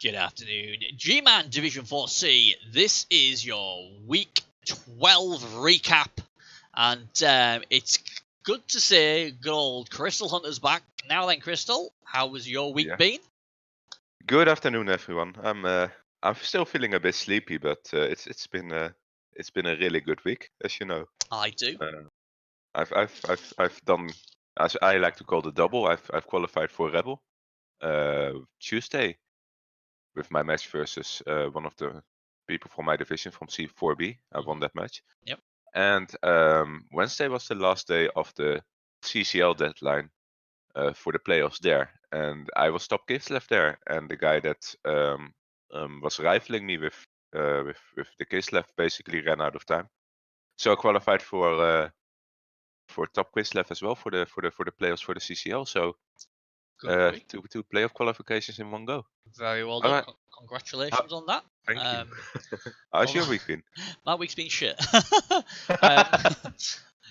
Good afternoon, Gman Division 4C. This is your Week 12 recap, and it's good to say good old Crystal Hunter's back. Now then, Crystal, how has your week been? Good afternoon, everyone. I'm still feeling a bit sleepy, but it's been a really good week, as you know. I do. I've done, as I like to call the double. I've qualified for ReBBL Tuesday with my match versus one of the people from my division from C4B. I won that match. Yep. And Wednesday was the last day of the CCL deadline for the playoffs there, and I was top Kislev there, and the guy that was rivaling me with the Kislev basically ran out of time. So I qualified for top Kislev as well for the playoffs for the CCL. So two playoff qualifications in one go. Very well done. Congratulations on that. Thank you. How's your week been? My week's been shit.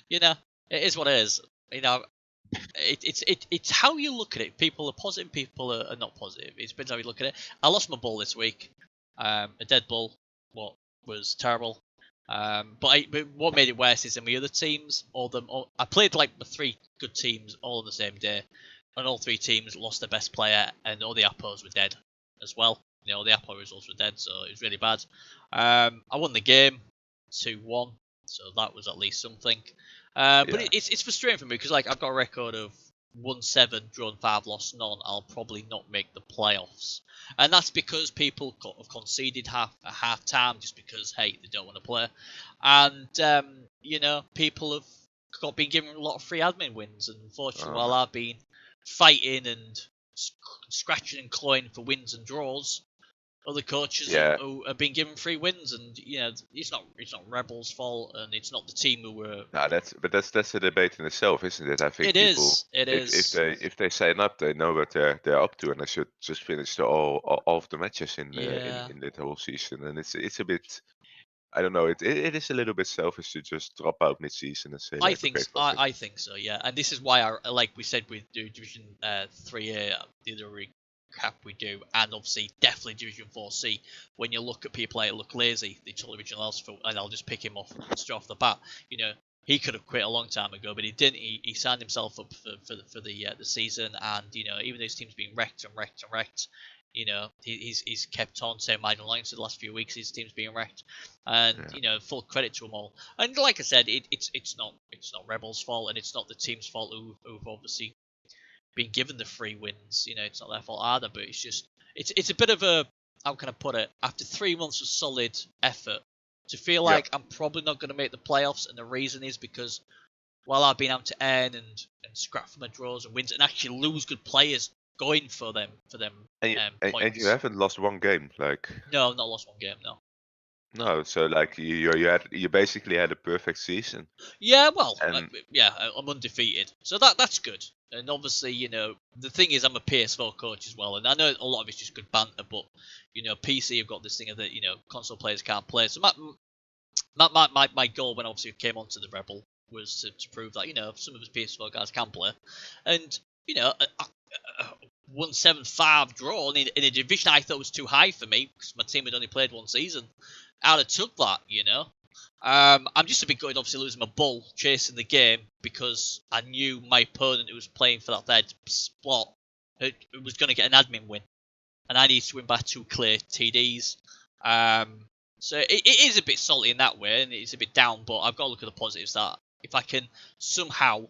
You know, it is what it is. You know, it's how you look at it. People are positive, people are not positive. It depends how you look at it. I lost my bull this week. A dead bull, what was terrible. But what made it worse is in my other teams, I played like the 3 good teams all on the same day, and all 3 teams lost their best player, and all the Appos were dead as well. You know, the Appo results were dead, so it was really bad. I won the game 2-1, so that was at least something. But it's frustrating for me because like I've got a record of 1-7, drawn 5, lost none. I'll probably not make the playoffs, and that's because people have conceded half time just because hey they don't want to play, and you know people have been given a lot of free admin wins, and unfortunately while I've been fighting and scratching and clawing for wins and draws, other coaches who have been given free wins, and you know it's not ReBBL's fault, and it's not the team who were. No, that's a debate in itself, isn't it? I think it is. If they sign up, they know what they're up to, and they should just finish all of the matches in the whole season. And it's a bit, I don't know. It is a little bit selfish to just drop out mid-season and say. I think so. Yeah, and this is why like we said with Division 3A, the other recap we do, and obviously definitely Division 4C. When you look at people like look lazy, the original else, and I'll just pick him off straight off the bat. You know, he could have quit a long time ago, but he didn't. He signed himself up for the season, and you know, even though his team's been wrecked, you know, he's kept on saying my alliance the last few weeks. His team's being wrecked, and you know, full credit to them all. And like I said, it's not ReBBL's fault, and it's not the team's fault who've obviously been given the free wins. You know, it's not their fault either. But it's just it's a bit of a, how can I put it? After 3 months of solid effort, to feel like I'm probably not going to make the playoffs, and the reason is because while I've been able to earn and scrap for my draws and wins and actually lose good players going for them and points. you haven't lost one game, like. No, I've not lost one game. No, so like you basically had a perfect season. Yeah, well, I'm undefeated, so that's good. And obviously, you know, the thing is, I'm a PS4 coach as well, and I know a lot of it's just good banter, but you know, PC have got this thing that you know console players can't play. So my goal when obviously came onto the ReBBL was to prove that you know some of us PS4 guys can play, and you know. 1-7-5 draw in a division I thought was too high for me because my team had only played one season. I'd have took that, you know. I'm just a bit gutted, obviously losing my bull chasing the game because I knew my opponent who was playing for that third spot it was going to get an admin win, and I need to win by 2 clear TDs. So it is a bit salty in that way, and it's a bit down. But I've got to look at the positives that if I can somehow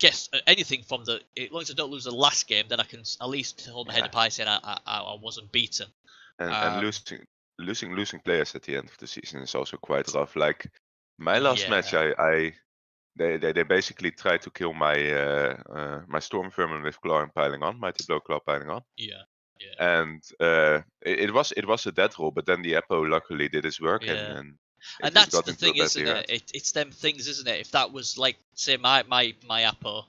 guess anything from as long as I don't lose the last game, then I can at least hold my head up high saying I wasn't beaten. And losing players at the end of the season is also quite rough. Like my last match, they basically tried to kill my my Storm Vermin with Claw and Piling On, Mighty Blow Claw Piling On. Yeah. And it was a dead roll, but then the Apo luckily did his work and that's the thing, isn't it? It's them things, isn't it? If that was like, say, my Apo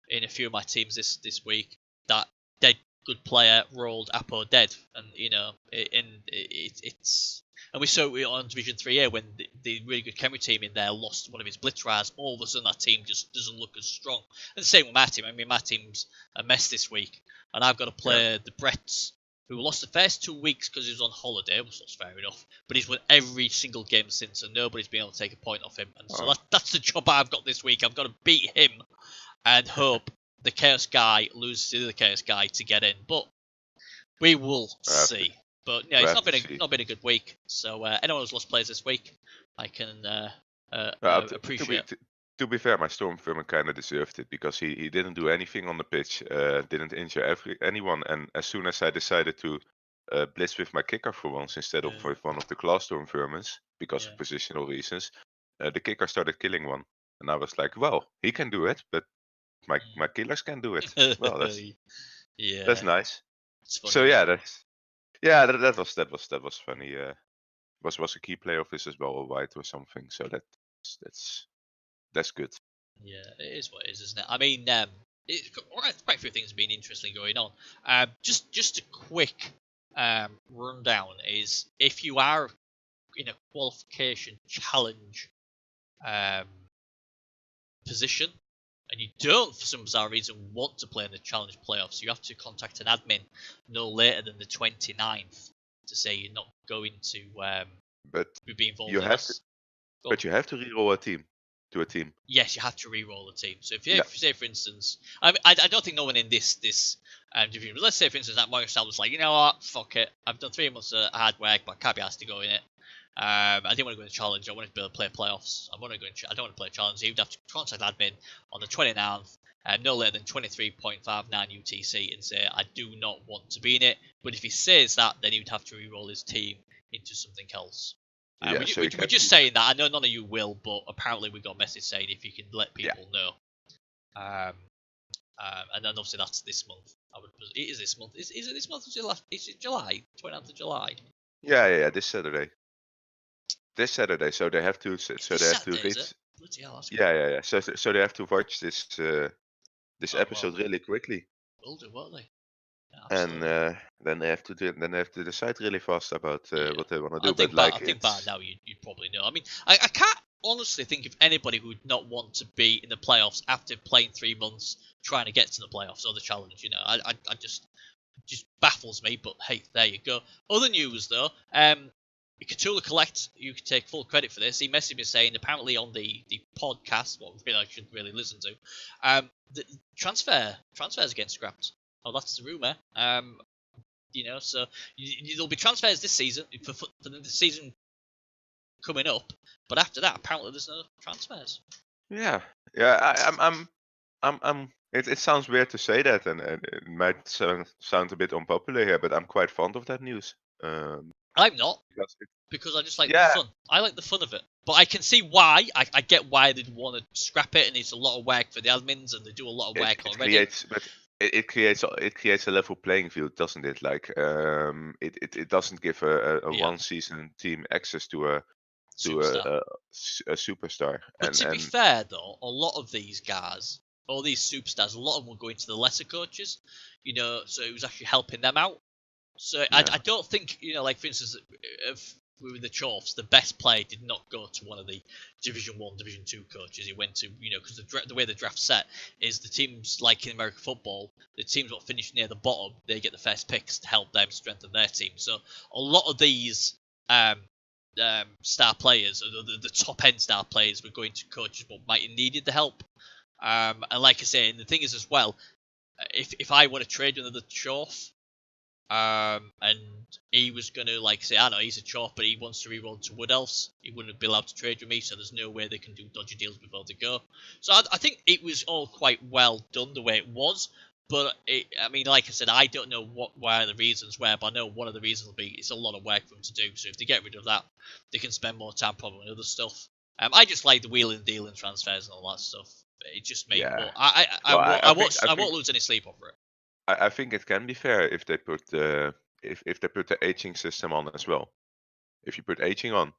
in a few of my teams this week, that dead good player rolled Apo dead, and you know, it's and we saw it on Division 3A when the really good Khemri team in there lost one of his Blitzraz. All of a sudden, that team just doesn't look as strong. And the same with my team. I mean, my team's a mess this week, and I've got to play the Bretts, who lost the first 2 weeks because he was on holiday, which was fair enough, but he's won every single game since, and nobody's been able to take a point off him. And so that's the job I've got this week. I've got to beat him and hope the Chaos Guy loses to the Chaos Guy to get in. But we will see. But yeah, it's not been a good week. So anyone who's lost players this week, I can appreciate. To be fair, my Stormvermin kind of deserved it because he didn't do anything on the pitch, didn't injure anyone, and as soon as I decided to blitz with my kicker for once instead of with one of the class Stormvermins because of positional reasons, the kicker started killing one, and I was like, well, he can do it, but my killers can do it. Well, that's nice. So yeah, that was funny. Was a key player of this as well, a white or something. So that's good. Yeah, it is what it is, isn't it? I mean, quite a few things have been interesting going on. Just a quick rundown is if you are in a qualification challenge position and you don't, for some bizarre reason, want to play in the challenge playoffs, you have to contact an admin no later than the 29th to say you're not going to be involved in this. But you have to reroll a team to a team. Yes, you have to re-roll a team. So if you say, for instance, I don't think no one in this division, but let's say, for instance, that Morgan was like, you know what, fuck it, I've done 3 months of hard work, but I can't be asked to go in it. I didn't want to go in the challenge. I wanted to be able to play playoffs. I don't want to play a challenge. You'd have to contact admin on the 29th, no later than 23.59 UTC, and say I do not want to be in it. But if he says that, then he'd have to re-roll his team into something else. We're just saying that. I know none of you will, but apparently we got a message saying if you can let people know. And then obviously that's this month. It is this month. Is it this month? Is it July? 29th of July. Yeah. This Saturday. So they have to. So they have to read. Yeah. So they have to watch this episode really quickly. Will do, won't they? Yeah, and then they have to decide really fast about what they want to do. I think by now you'd probably know. I mean, I can't honestly think of anybody who would not want to be in the playoffs after playing 3 months trying to get to the playoffs or the challenge. You know, I just baffles me. But hey, there you go. Other news though, Cthulhu Collect, you can take full credit for this. He messaged me saying apparently on the podcast, what I should really listen to, the transfers getting scrapped. Oh, that's the rumor. You know, so there'll be transfers this season for the season coming up, but after that, apparently there's no transfers. Yeah. It sounds weird to say that, and it might sound a bit unpopular here, but I'm quite fond of that news. I'm not, because I just like the fun. I like the fun of it, but I can see why. I get why they'd want to scrap it, and it's a lot of work for the admins, and they do a lot of work already. It creates a level playing field, doesn't it? Like it doesn't give a one season team access to a superstar. But to be fair though, a lot of these guys, all these superstars, a lot of them were going to the lesser coaches, you know, so it was actually helping them out. So I don't think, you know, like for instance, with the Chorfs, the best player did not go to one of the Division 1, Division 2 coaches. He went to, you know, because the way the draft's set is the teams, like in American football, the teams that finish near the bottom, they get the first picks to help them strengthen their team. So a lot of these star players, or the top end star players, were going to coaches but might have needed the help. And like I say, and the thing is as well, if I want to trade another Chorf, and he was going to, like, say, I know he's a chop, but he wants to re-roll to Wood Elves. He wouldn't be allowed to trade with me, so there's no way they can do dodgy deals before they go. So I think it was all quite well done the way it was. But, I mean, like I said, I don't know where the reasons were, but I know one of the reasons will be it's a lot of work for them to do. So if they get rid of that, they can spend more time probably on other stuff. I just like the wheeling and dealing transfers and all that stuff. It's just me. Yeah. But I won't lose any sleep over it. I think it can be fair if they put the aging system on as well. If you put aging on,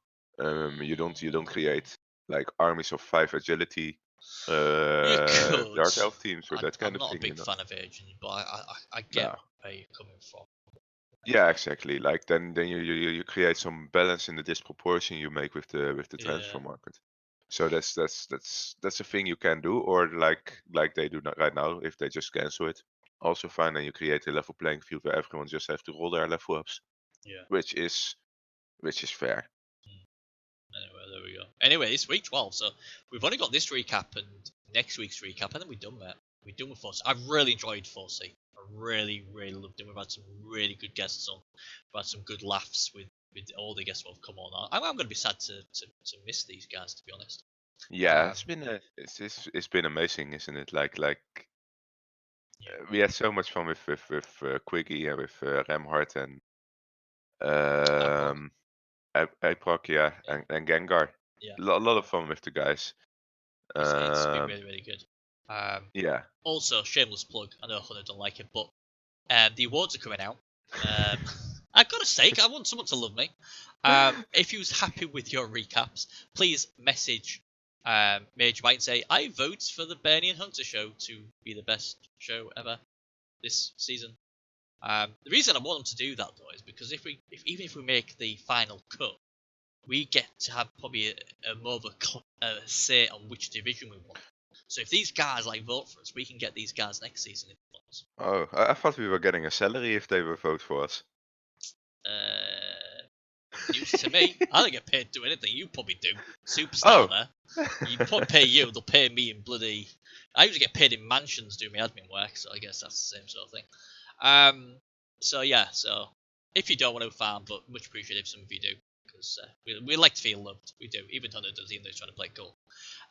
you don't create like armies of 5 agility dark elf teams or that kind of thing. I'm not a big fan of aging, but I get where you're coming from. Yeah, exactly. Like then you create some balance in the disproportion you make with the transfer market. So that's a thing you can do, or like they do right now if they just cancel it. also fine, and you create a level playing field where everyone just have to roll their level ups, Yeah. which is fair. Anyway, there we go. Anyway, it's week 12, so we've only got this recap and next week's recap, and then we're done, mate. We're done with Force. I've really enjoyed Force. I really, really loved it. We've had some really good guests on. We've had some good laughs with all the guests who have come on. I'm going to be sad to miss these guys, to be honest. Yeah, it's been it's been amazing, isn't it? Like Yeah. we had so much fun with Quiggy and with Remhard and Brock. um Aproc, yeah, Yeah. and Gengar. Yeah. A lot of fun with the guys. It's been really, really good. Yeah. Also, shameless plug. I know Hunter don't like it, but the awards are coming out. I've got to say, I want someone to love me. If you're happy with your recaps, please message Major White and say, I vote for the Bernie and Hunter show to be the best show ever this season. The reason I want them to do that, though, is because even if we make the final cut, we get to have probably a more of a say on which division we want. So if these guys vote for us, we can get these guys next season. Oh, I thought we were getting a salary if they would vote for us. News to me. I don't get paid to do anything. You probably do. Superstar there. You probably pay you. They'll pay me in bloody. I usually get paid in mansions doing my admin work, so I guess that's the same sort of thing. So yeah. So if you don't want to farm, but much appreciated if some of you do, because we like to feel loved. We do. Even Hunter does, even though he's trying to play cool.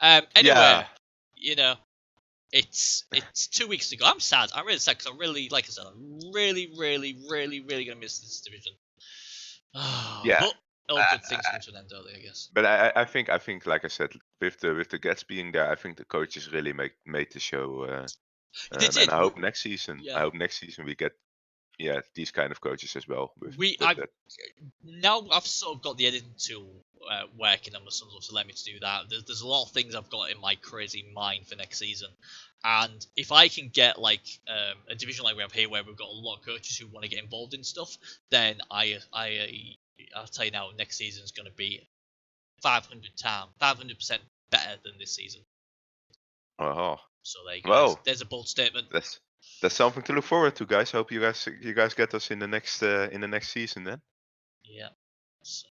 Anyway, Yeah. you know, it's 2 weeks to go. I'm sad. I'm really sad because I really, like I said, I'm really, really, really, really gonna miss this division. Yeah. But all good things come to an end, don't they? I guess. But I think like I said, with the guests being there, I think the coaches really made the show. They did. And I hope next season, Yeah. we get these kind of coaches as well. With Now I've sort of got the editing tool working on my son's to let me to do that. There's a lot of things I've got in my crazy mind for next season, and if I can get a division like we have here where we've got a lot of coaches who want to get involved in stuff, then I'll tell you now, next season is going to be 500% better than this season. Oh. So there you go. Well, there's a bold statement. That's something to look forward to, guys. Hope you guys get us in the next season then. Yeah. So,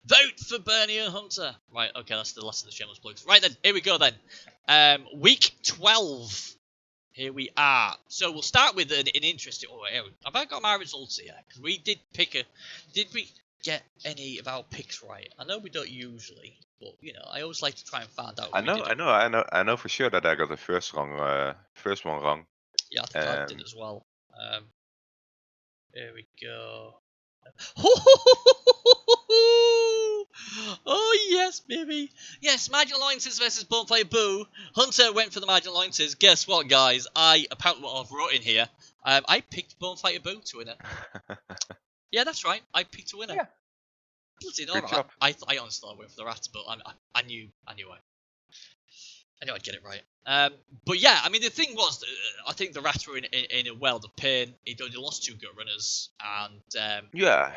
vote for Bernie and Hunter. Right, okay, that's the last of the shameless plugs. Right then, here we go then. Week 12. Here we are. So we'll start with an interesting. Oh, have I got my results here? Because we did pick a. Did we get any of our picks right? I know we don't usually, but I always like to try and find out. I know for sure that I got the first one wrong. Yeah, I think I did as well. Here we go. Oh yes, baby. Yes, Marginal Alliances versus Bonfire Boo. Hunter went for the Marginal Alliances. Guess what, guys? Apparently what I've wrote in here. I picked Bonfire Boo to win it. Yeah, that's right. I picked a winner. Yeah. Bloody Good job. I honestly thought I went for the rats, but I knew I knew I'd get it right. But yeah, I mean the thing was, I think the rats were in a world of pain. He lost 2 gut runners, and Yeah.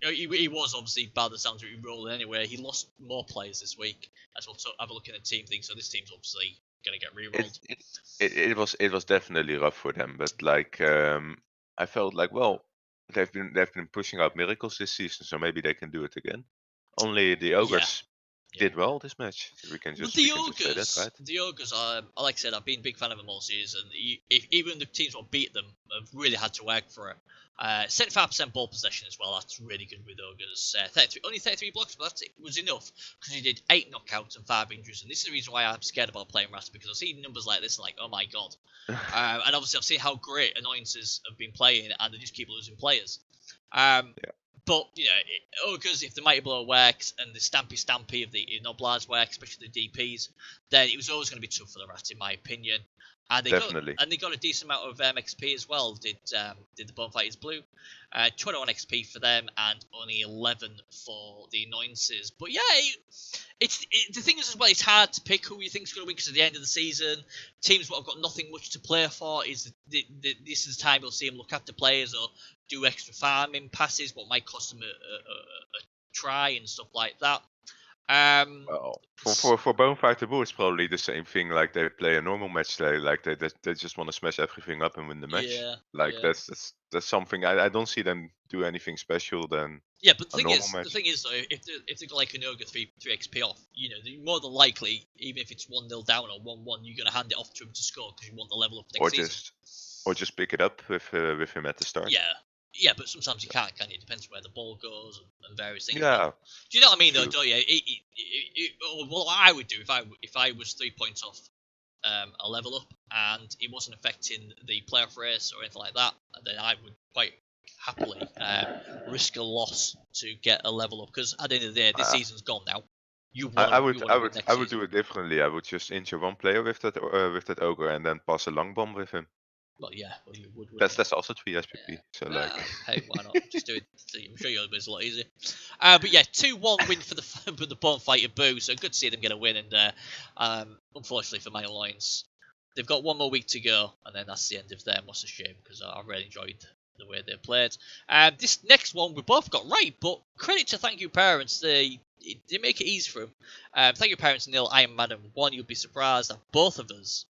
he was obviously by the sounds of it rolling anyway. He lost more players this week, as we'll have a look at the team thing. So this team's obviously gonna get re-rolled. It was definitely rough for them, but I felt like, well, they've been pushing out miracles this season, so maybe they can do it again. Only the ogres did well this match. We can just say that, right? The ogres are, like I said, I've been a big fan of them all season. Even the teams that beat them have really had to work for it. 75% ball possession as well. That's really good with ogres. Only 33 blocks, but it was enough because he did 8 knockouts and 5 injuries. And this is the reason why I'm scared about playing Rats, because I've seen numbers like this and like, oh my god. And obviously I've seen how great Annoyances have been playing, and they just keep losing players. But ogres, if the Mighty Blow works and the Stampy of the Noblars work, especially the DPs, then it was always going to be tough for the Rats, in my opinion. And they got a decent amount of XP as well. Did the Bonfighters Blue, 21 XP for them, and only 11 for the Annoyances. But yeah, the thing is as well, it's hard to pick who you think's going to win because at the end of the season, teams that have got nothing much to play for this is the time you'll see them look after players or do extra farming passes, what might cost them a try and stuff like that. Well, s- for Bonefighter Bull, it's probably the same thing. Like they play a normal match, they just want to smash everything up and win the match. yeah, Like yeah. that's something I don't see them do anything special than Yeah, but a normal the match. thing is though, if they got like an ogre three XP off, you know, more than likely, even if it's 1-0 down or 1-1, you're gonna hand it off to him to score because you want the level up Or next season. just or just pick it up with him at the start. Yeah, yeah, but sometimes you can't, can you? Depends where the ball goes and various things. But Yeah, do you know what I mean though? true. Don't you? What I would do if I was 3 points off a level up and it wasn't affecting the playoff race or anything like that, then I would quite happily risk a loss to get a level up because at the end of the day, this Uh, season's gone now. I You would want I to win would next I would season. do it differently. I would just injure one player with that ogre and then pass a long bomb with him. Well, yeah, well you would, wouldn't you? That's also 3 SPP. So like, Hey, why not? Just do it. I'm sure yours is a lot easier. But yeah, 2-1 win for the for the Bonfighter Boo. So good to see them get a win. And unfortunately for Man Alliance, they've got one more week to go, and then that's the end of them. What's a shame because I really enjoyed the way they played. This next one we both got right, but credit to Thank You Parents. They make it easy for them. Thank You Parents nil. Iron Madden 1. You'll be surprised that both of us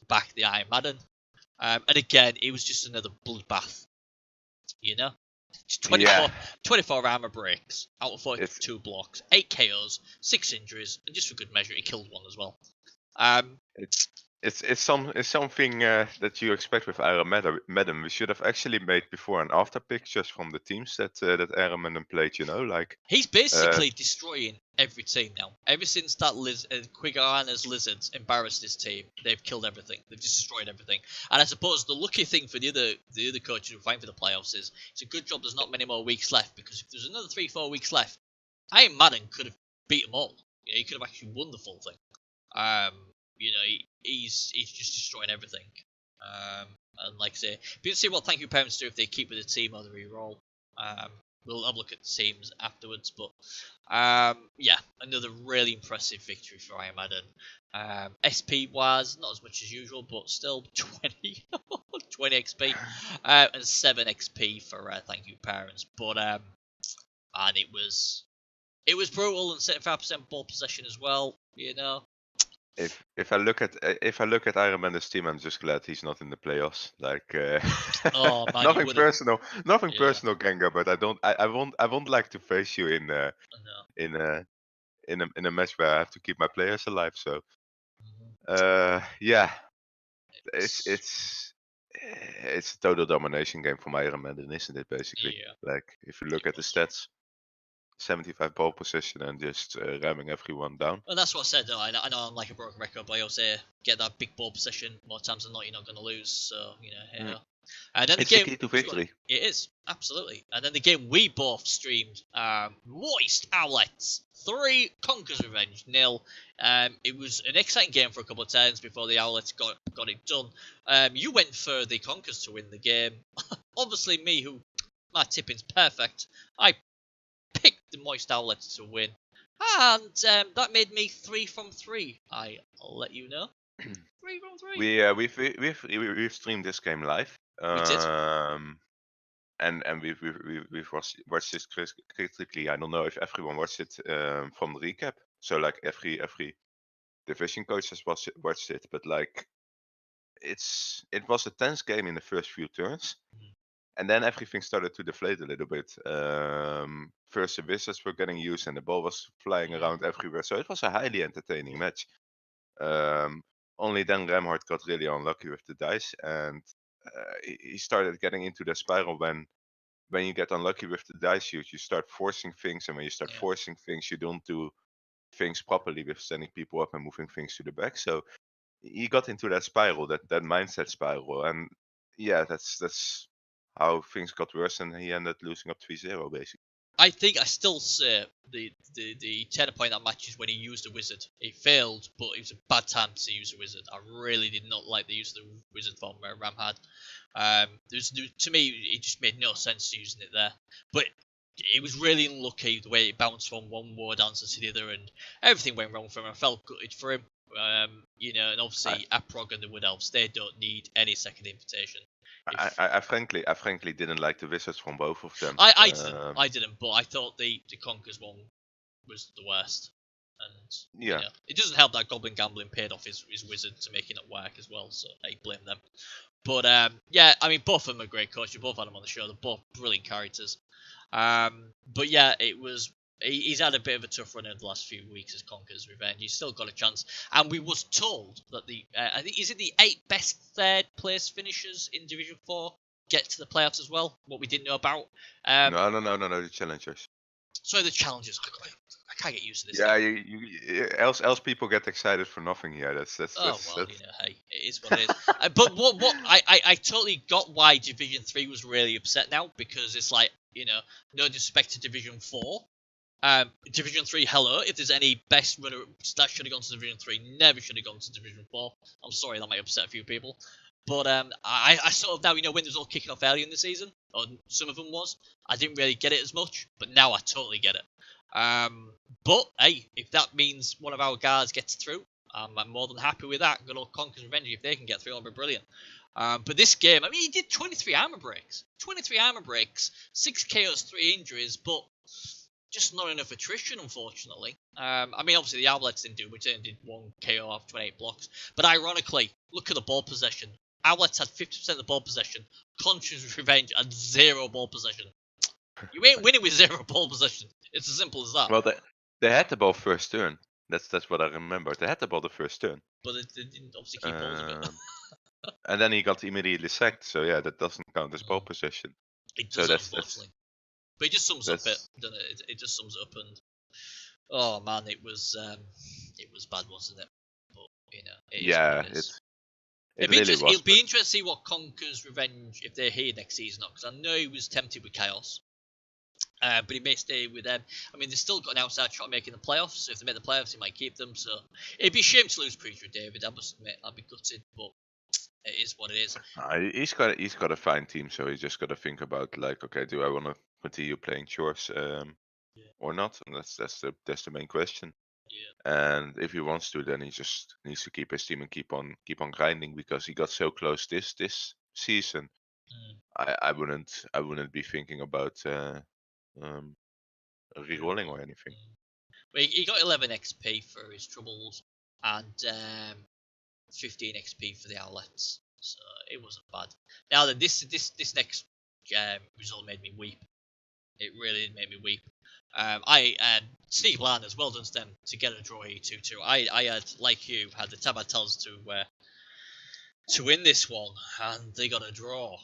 back the Iron Madden. And again, it was just another bloodbath. You know, just yeah, 24 armor breaks out of it's 42 blocks, 8 KOs, 6 injuries, and just for good measure, he killed one as well. it's it's something that you expect with Iron Madden. We should have actually made before and after pictures from the teams that Iron Madden played. You know, like He's uh, basically destroying every team now. Ever since that Quigana's Lizards embarrassed his team, they've killed everything. They've just destroyed everything. And I suppose the lucky thing for the other coaches who are fighting for the playoffs is it's a good job there's not many more weeks left because if there's another 3-4 weeks left, Iron Madden could have beat them all. You know, he could have actually won the full thing. Um, you know, he's just destroying everything. And like I say, but you see what Thank You Parents do if they keep with the team or the re-roll. We'll have a look at the teams afterwards, but yeah, another really impressive victory for Iron Madden. SP wise, not as much as usual, but still 20, 20 XP and 7 XP for Thank You Parents. But and it was brutal and 75% ball possession as well. You know, if I look at Iron Man's team, I'm just glad he's not in the playoffs. Like oh man, you nothing would have. personal, Yeah, Gengar. But I won't like to face you I know. in a in a match where I have to keep my players alive. So Mhm. yeah, it's It's it's it's a total domination game for Iron Man, isn't it? Basically, yeah, like if you look it at the was. stats, 75 ball position and just ramming everyone down. Well, that's what I said. Though. I know I'm like a broken record, but I always say get that big ball possession more times than not. You're not going to lose. So you know, hey Mm. ho. And then the It's the game, key to sorry, victory. it is absolutely. And then the game we both streamed, Moist Owlets 3, Conquer's Revenge nil. It was an exciting game for a couple of turns before the Owlets got it done. You went for the Conquers to win the game. Obviously, me who my tipping's perfect. I picked the Moist Owlets to win. And that made me 3 from 3. I'll let you know. 3 from 3. We've streamed this game live. We did. And we've watched this critically. I don't know if everyone watched it from the recap. So like every division coach has watched it, but like it was a tense game in the first few turns, Mhm. and then everything started to deflate a little bit. First the wizards were getting used, and the ball was flying around everywhere. So it was a highly entertaining match. Um, Only then Remhard got really unlucky with the dice, and he started getting into the spiral when you get unlucky with the dice, you start forcing things, and when you start Yeah. forcing things, you don't do things properly with sending people up and moving things to the back. So he got into that spiral, that mindset spiral, and yeah, that's how things got worse, and he ended losing up 3-0 basically. I think I still say the turning point that match is when he used a wizard. It failed, but it was a bad time to use a wizard. I really did not like the use of the wizard from Ram had. To me, it just made no sense using it there. But it was really unlucky the way it bounced from one war dancer to the other, and everything went wrong for him. I felt gutted for him. You know, and I, obviously Aprog and the Wood Elves, they don't need any second invitation. If I frankly didn't like the wizards from both of them. I didn't, but I thought the Conkers one was the worst. And Yeah. it doesn't help that Goblin Gambling paid off his wizard to make it not work as well. So I blame them. But yeah, I mean, both of them are great coaches. We both had them on the show. They're both brilliant characters. But yeah, it was. He's had a bit of a tough run over the last few weeks as Conquer's Revenge. He's still got a chance. And we was told that I think, is it the 8 best third place finishers in Division 4 get to the playoffs as well? What we didn't know about. No, the challengers. So the challenges. I can't get used to this. Yeah, thing. else people get excited for nothing here. That's Oh well, hey, it is what it is. But what I totally got why Division 3 was really upset now, because it's like, no disrespect to Division 4. Division 3, hello. If there's any best runner that should have gone to Division 3, never should have gone to Division 4. I'm sorry, that might upset a few people. But I sort of now, when it was all kicking off early in the season, or some of them was, I didn't really get it as much, but now I totally get it. But hey, if that means one of our guards gets through, I'm more than happy with that. Good old Conquer's Revenge, if they can get through, that'll be brilliant. But this game, I mean, he did 23 armor breaks. 23 armor breaks, 6 KOs, 3 injuries, but just not enough attrition, unfortunately. I mean, obviously the Owlets didn't do much. They did 1 KO off 28 blocks. But ironically, look at the ball possession. Owlets had 50% of the ball possession. Conquer's Revenge had 0 ball possession. You ain't winning with 0 ball possession. It's as simple as that. Well, they had the ball first turn. That's what I remember. They had the ball the first turn. But they didn't obviously keep hold of it. And then he got immediately sacked. So yeah, that doesn't count as ball possession. It does, unfortunately. But it just sums up it, doesn't it? It just sums up, and oh man, it was bad, wasn't it? But it'd be really was. It'll be interesting to see what Conquer's Revenge, if they're here next season, because I know he was tempted with Chaos. But he may stay with them. I mean, they've still got an outside shot making the playoffs, so if they make the playoffs, he might keep them. So it'd be a shame to lose Preacher David, I must admit. I'd be gutted, but it is what it is. He's got a fine team, so he's just got to think about, like, okay, do I want to continue playing chores or not? And that's the main question. Yeah. And if he wants to, then he just needs to keep his team and keep on grinding, because he got so close this season. I wouldn't be thinking about re-rolling or anything. Well, he got 11 XP for his troubles and 15 XP for the Owlets, so it wasn't bad. Now then, this next result made me weep. It really did make me weep. Sneaky Blinders, well done to them to get a draw 2-2. I had, like you, had the Tabatels to win this one, and they got a draw.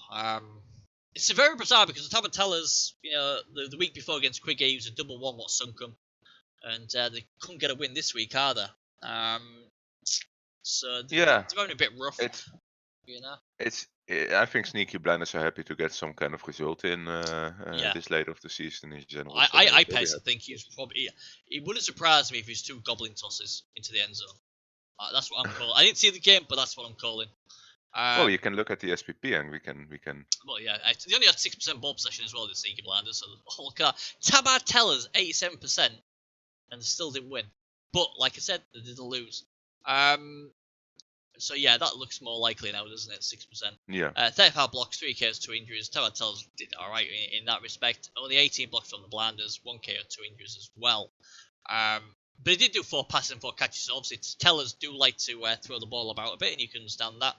It's very bizarre because the Tabatellers, the week before against Quiggy, it was a 1-1 what sunk them, and they couldn't get a win this week either. So they're going a bit rough. I think Sneaky Blinders are happy to get some kind of result in this late of the season in general. I personally think it wouldn't surprise me if he's 2 goblin tosses into the end zone. That's what I'm calling. I didn't see the game, but that's what I'm calling. Well, you can look at the SPP and we can. Well, yeah, they only had 6% ball possession as well, the Sneaky Blinders. So the whole car. Tabartellers 87%, and still didn't win. But like I said, they did lose. So yeah, that looks more likely now, doesn't it? 6%. Yeah. 35 blocks, 3 KOs, 2 injuries. Tabartellers did all right in that respect. Only 18 blocks from the Blinders, 1 KO, 2 injuries as well. But he did do 4 passes and 4 catches. So obviously, tellers do like to throw the ball about a bit, and you can understand that.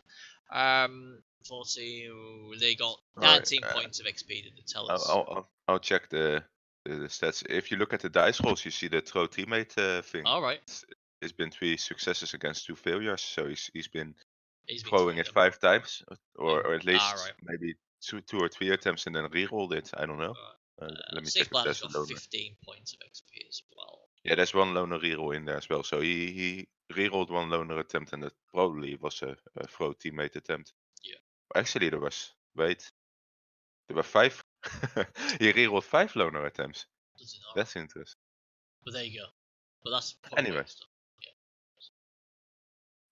40. They got 19 points of XP to the tellers. I'll check the stats. If you look at the dice rolls, you see the throw teammate thing. All right. It's been 3 successes against 2 failures, so he's been throwing it 5 times, or at least maybe 2 or 3 attempts and then re-rolled it. I don't know. Let me check if there's a loner. 15 points of XP as well. Yeah, there's 1 loner reroll in there as well. So he rerolled 1 loner attempt, and that probably was a throw teammate attempt. Yeah. Actually, there were 5. He rerolled 5 loner attempts. That's interesting. But there you go. But that's anyway. Stuff.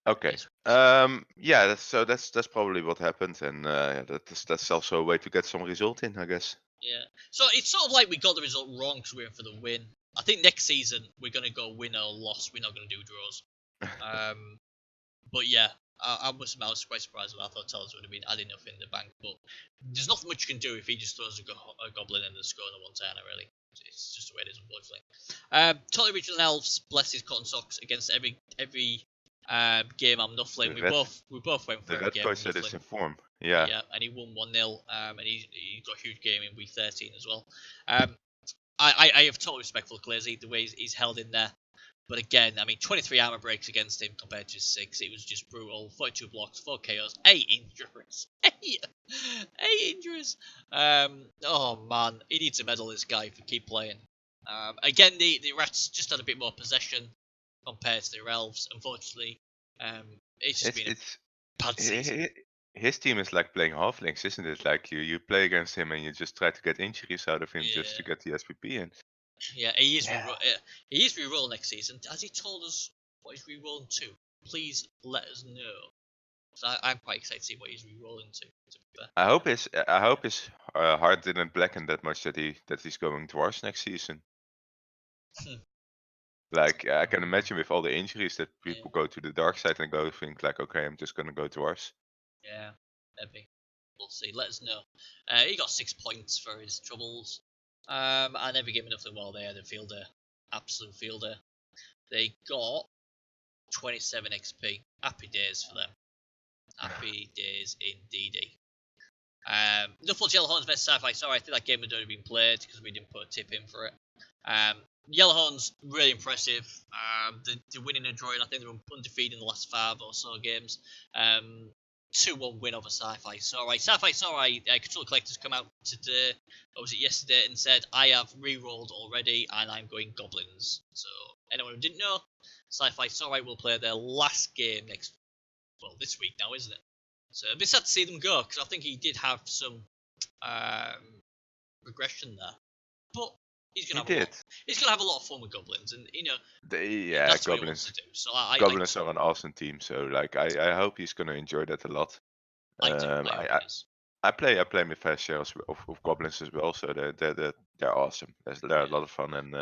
Yeah. Okay. That's probably what happened, and that's also a way to get some result in, I guess. Yeah. So it's sort of like we got the result wrong because we went for the win. I think next season we're gonna go win or loss. We're not gonna do draws. But yeah, I was quite surprised when I thought Tellers would have been had enough in the bank, but there's not much you can do if he just throws a goblin in the score on a one-turner, really. It's just the way it is, unfortunately. Totally Regional Elves, bless his cotton socks, against every game I'm nuffling. The We both went for the every red game coach I'm that is nuffling. in form. Yeah. Yeah, and he won 1-0, and he got a huge game in week 13 as well. I have total respect for Clazy, the way he's held in there. But again, I mean, 23 armor breaks against him compared to 6. It was just brutal. 42 blocks, 4 KOs, 8 injuries. 8 injuries. Oh man, he needs a medal, this guy, if he keep playing. Again, the Rats just had a bit more possession compared to their Elves, unfortunately. It's just been a It's bad season. his team is like playing halflings, isn't it? Like you play against him and you just try to get injuries out of him just to Yeah, get the SPP in. yeah, Yeah. he is re-roll next season. Has he told us what he's re-rolling to? Please let us know. I'm quite excited to see what he's re-rolling to be fair. I hope his heart didn't blacken that much that he's going dwarves next season. Like I can imagine with all the injuries that people go to the dark side and go think like, okay, I'm just gonna go dwarves. Yeah, maybe. We'll see. Let us know. He got 6 points for his troubles. I never gave him nothing while they had a fielder. Absolute fielder. They got 27 XP. Happy days for them. Happy days indeed. Nuffle Yellowhorns vs Sci-Fi. Sorry, I think that game had already been played because we didn't put a tip in for it. Yellowhorns, really impressive. They're winning and drawing. I think they're undefeated in the last 5 or so games. 2-1 win over Sci-Fi. Sci-Fi Control Collector's come out today, or was it yesterday, and said, I have re-rolled already and I'm going Goblins. So, anyone who didn't know, Sci-Fi will play their last game this week now, isn't it? So, a bit sad to see them go, because I think he did have some regression there. But he's gonna have a lot of fun with Goblins, and that's what he wants to do. So Goblins are an awesome team, so like I hope he's gonna enjoy that a lot. I do. I hope he is. I play my fair share of goblins as well, so they're awesome. They're a lot of fun, and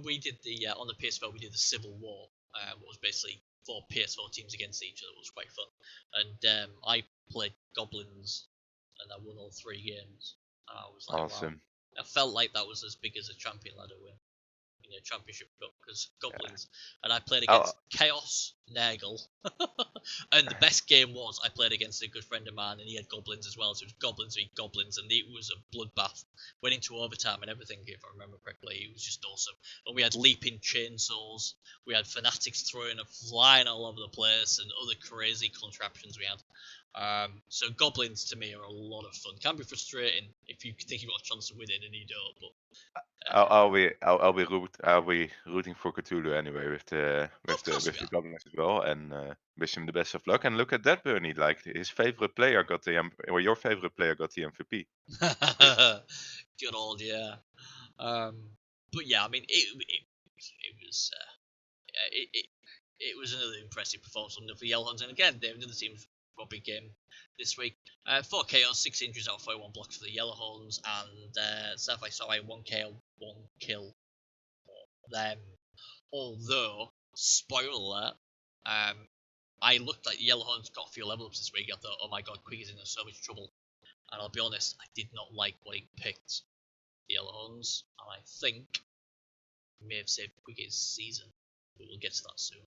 we did the on the PS4 we did the Civil War, what was basically 4 PS4 teams against each other. It was quite fun, and I played goblins, and I won all 3 games. And I was like, awesome. Wow, I felt like that was as big as a champion ladder win. Championship Cup, because goblins, and I played against Chaos Nagel, and the best game was I played against a good friend of mine, and he had goblins as well, so it was goblins v goblins, and it was a bloodbath. Went into overtime and everything, if I remember correctly. It was just awesome. And we had leaping chainsaws, we had fanatics throwing and flying all over the place, and other crazy contraptions we had. So goblins to me are a lot of fun. Can be frustrating if you think you've got a chance of winning and you don't, but I'll be rooting for Cthulhu anyway with the goblins as well, and wish him the best of luck. And look at that, Bernie! Like his favorite player got or your favorite player got the MVP. Good old yeah. But yeah, I mean it was another impressive performance from the Yellowhorns, and again they're another team for a big game this week. 4 KOs, 6 injuries out of 41 blocks for the Yellowhorns, and Sapphire Sorai 1 KO, 1 kill for them. Although, spoiler alert, I looked like the Yellowhorns got a few level ups this week. I thought, oh my god, Quick is in so much trouble. And I'll be honest, I did not like what he picked, the Yellowhorns, and I think he may have saved Quick's season. But we'll get to that soon.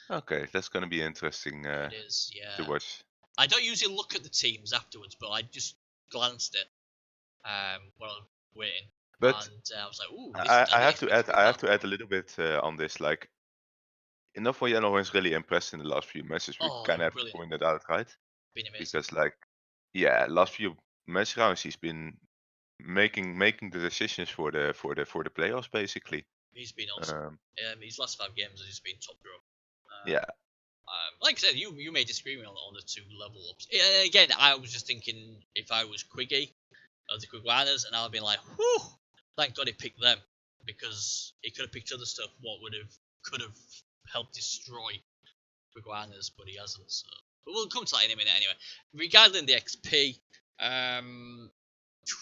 Okay, that's going to be interesting It is, yeah. to watch. I don't usually look at the teams afterwards, but I just glanced at while I was waiting, But and I was like, "Ooh, I have to add a little bit on this. Like, enough for Yellowhorns really impressed in the last few matches. We kind of have to point that out, right? Been amazing. Because like, yeah, last few match rounds he's been making the decisions for the playoffs basically. He's been awesome. His last 5 games has been top draw. Yeah. Like I said, you may disagree with me on the 2 level ups. Again, I was just thinking if I was Quiggy of the Quiguanas, and I'd been like, whew, thank God he picked them, because he could have picked other stuff what could have helped destroy Quiguanas, but he hasn't. So, but we'll come to that in a minute anyway. Regarding the XP,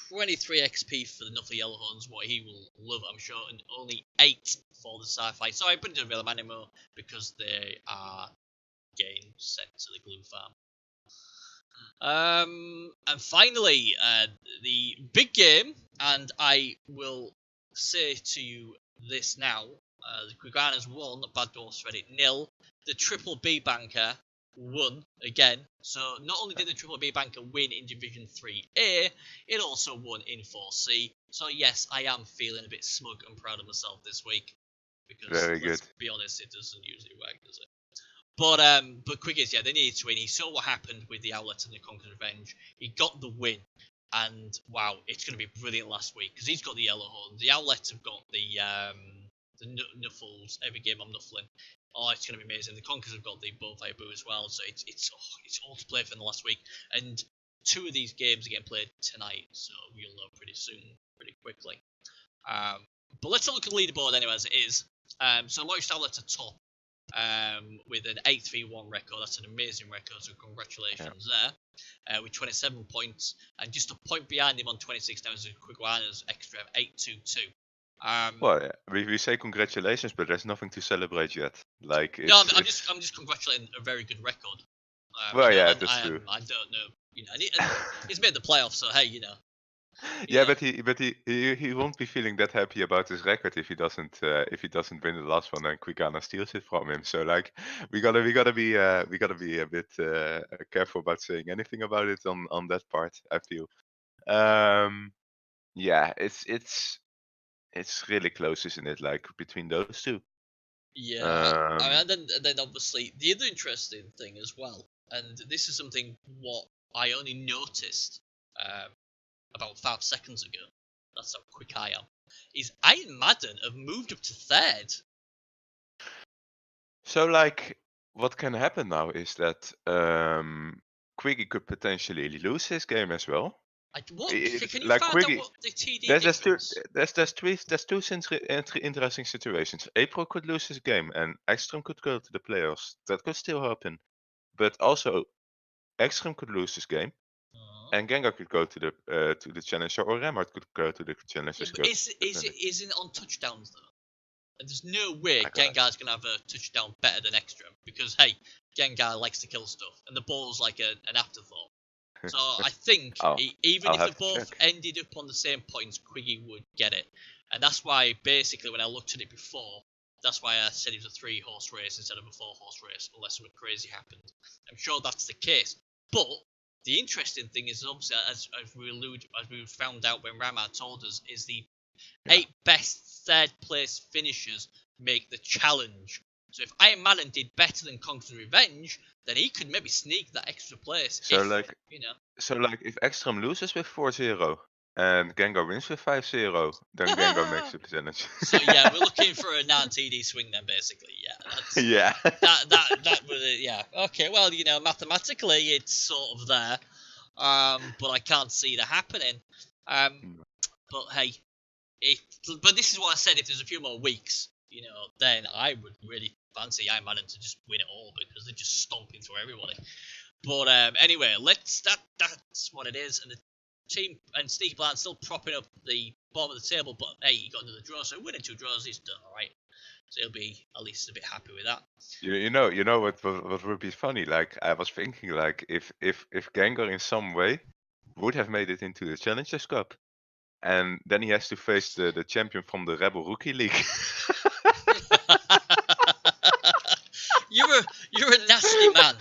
23 XP for the Nuffle Yellowhorns, what he will love, I'm sure, and only 8 for the Sci-Fi. So I put it in real anymore because they are game sent to the glue farm. And finally, the big game, and I will say to you this now: the Quiganas won, Bad Dwarfs Reddit 0. The Triple B banker won again. So not only did the Triple B banker win in Division 3A, it also won in 4C. So yes, I am feeling a bit smug and proud of myself this week, because Very let's good. be honest, it doesn't usually work, does it? But Quiggies, yeah, they needed to win. He saw what happened with the Owlet and the Conqueror's Revenge. He got the win, and wow, it's going to be brilliant last week because he's got the Yellow Horns. The Owlets have got the Nuffles. Every game I'm Nuffling. Oh, it's going to be amazing. The Conquerors have got the Bonfire Boo as well, so it's all to play for in the last week. And 2 of these games are getting played tonight, so you'll know pretty soon, pretty quickly. But let's look at the leaderboard anyway as it is. So Loyal Owlet are top. With an 8-3-1 record. That's an amazing record, so congratulations there. With 27 points, and just a point behind him on 26 now is Quiguana's extra 8-2-2. Well, yeah, we say congratulations, but there's nothing to celebrate yet. Like No, it's, I'm just congratulating a very good record. well, You know, yeah, and that's true. I don't know, you know, and he's made the playoffs, so hey, you know. Yeah, know. but he won't be feeling that happy about his record if he doesn't win the last one and Quigana steals it from him. So like we gotta be a bit careful about saying anything about it on that part, I feel. Yeah, it's really close, isn't it? Like between those two. Yeah, I mean, Um, and then obviously the other interesting thing as well, and this is something what I only noticed about 5 seconds ago. That's how quick I am. Is Iron Madden have moved up to 3rd. so like what can happen now is that Quiggy could potentially lose his game as well. What? Can you Like find out Quiggy, what the TD difference? there's two interesting situations. April could lose his game, and Ekstrom could go to the playoffs. That could still happen, but also Ekstrom could lose his game, and Gengar could go to the challenger, or Remart could go to the challenger. Yeah, but isn't it on touchdowns though? And there's no way Gengar's gonna have a touchdown better than Ekstrom because hey, Gengar likes to kill stuff, and the ball's like an afterthought. So I think even I'll if they have to both check. ended up on the same points, Quiggy would get it. And that's why basically when I looked at it before, that's why I said it was a 3-horse race instead of a 4-horse race, unless something crazy happened. I'm sure that's the case. But the interesting thing is obviously as we found out when Rama told us, is the 8 best 3rd place finishers make the challenge. So if Iron Madden did better than Conqueror's Revenge, then he could maybe sneak that extra place. So If like, you know. if Ekstrom loses with 4-0 and Gengar wins with 5-0, then Gengar makes the challenge. So yeah, we're looking for a non-TD swing then, basically. Yeah, that's Yeah. that was it. Yeah. Okay. Well, you know, mathematically it's sort of there, but I can't see that happening. But hey, but this is what I said. If there's a few more weeks, you know, then I would really fancy Iron Madden to just win it all because they're just stomping through everybody. But anyway, that's what it is. And the team and Sneaky Blind still propping up the bottom of the table. But hey, he got another draw, so winning 2 draws, he's done all right. So he'll be at least a bit happy with that. You know what would be funny? Like I was thinking, like if Gengar in some way would have made it into the Challengers Cup, and then he has to face the champion from the ReBBL Rookie League. You're a nasty man.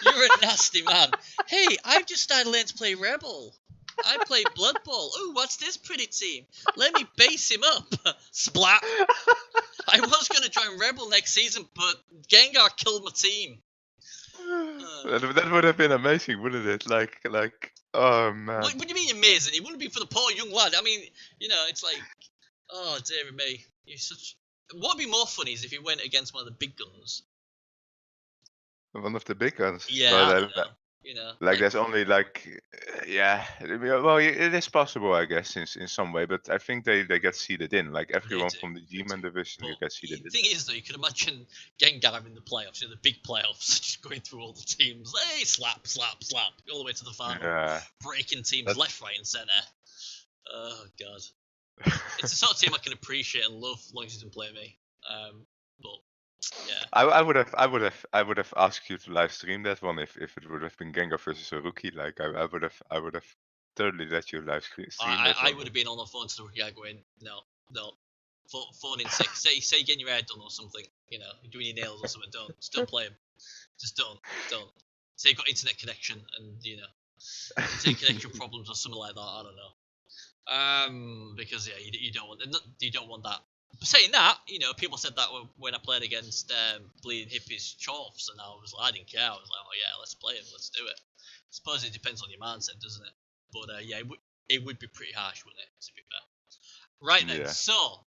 You're a nasty man. Hey, I've just started learning to play ReBBL. I play Blood Bowl. Ooh, what's this pretty team? Let me base him up. Splat. I was going to join ReBBL next season, but Gengar killed my team. That would have been amazing, wouldn't it? Like, oh man. What do you mean amazing? It wouldn't be for the poor young lad. I mean, you know, it's like, oh dear me, you're such. What would be more funny is if he went against one of the big guns. One of the big guns. Yeah, Well, I don't know. You know, like there's only like, yeah. Well, it is possible, I guess, in some way. But I think they get seeded in. Like everyone from the Gman division but gets seeded the in. thing is, though, you can imagine Gengar in the playoffs, you know, the big playoffs, just going through all the teams. Hey, slap, slap, slap, all the way to the final, breaking teams left, right, and centre. Oh god, it's the sort of team I can appreciate and love, as long as he doesn't play me. But Yeah. I would have asked you to live stream that one if it would have been Gengar versus a rookie. Like I would have totally let you live stream that I one. would have been on the phone to the rookie guy going, no. Phone in sick. Say getting your hair done or something. You know, doing your nails or something. Just don't play him. Just don't. Say you've got internet connection and internet connection problems or something like that. I don't know. Because yeah, you don't want that. But saying that, people said that when I played against Bleeding Hippies Chorfs, and I didn't care. I was like, oh yeah, let's play him, let's do it. I suppose it depends on your mindset, doesn't it? But yeah, it would be pretty harsh, wouldn't it? To be fair. Right then, Yeah. so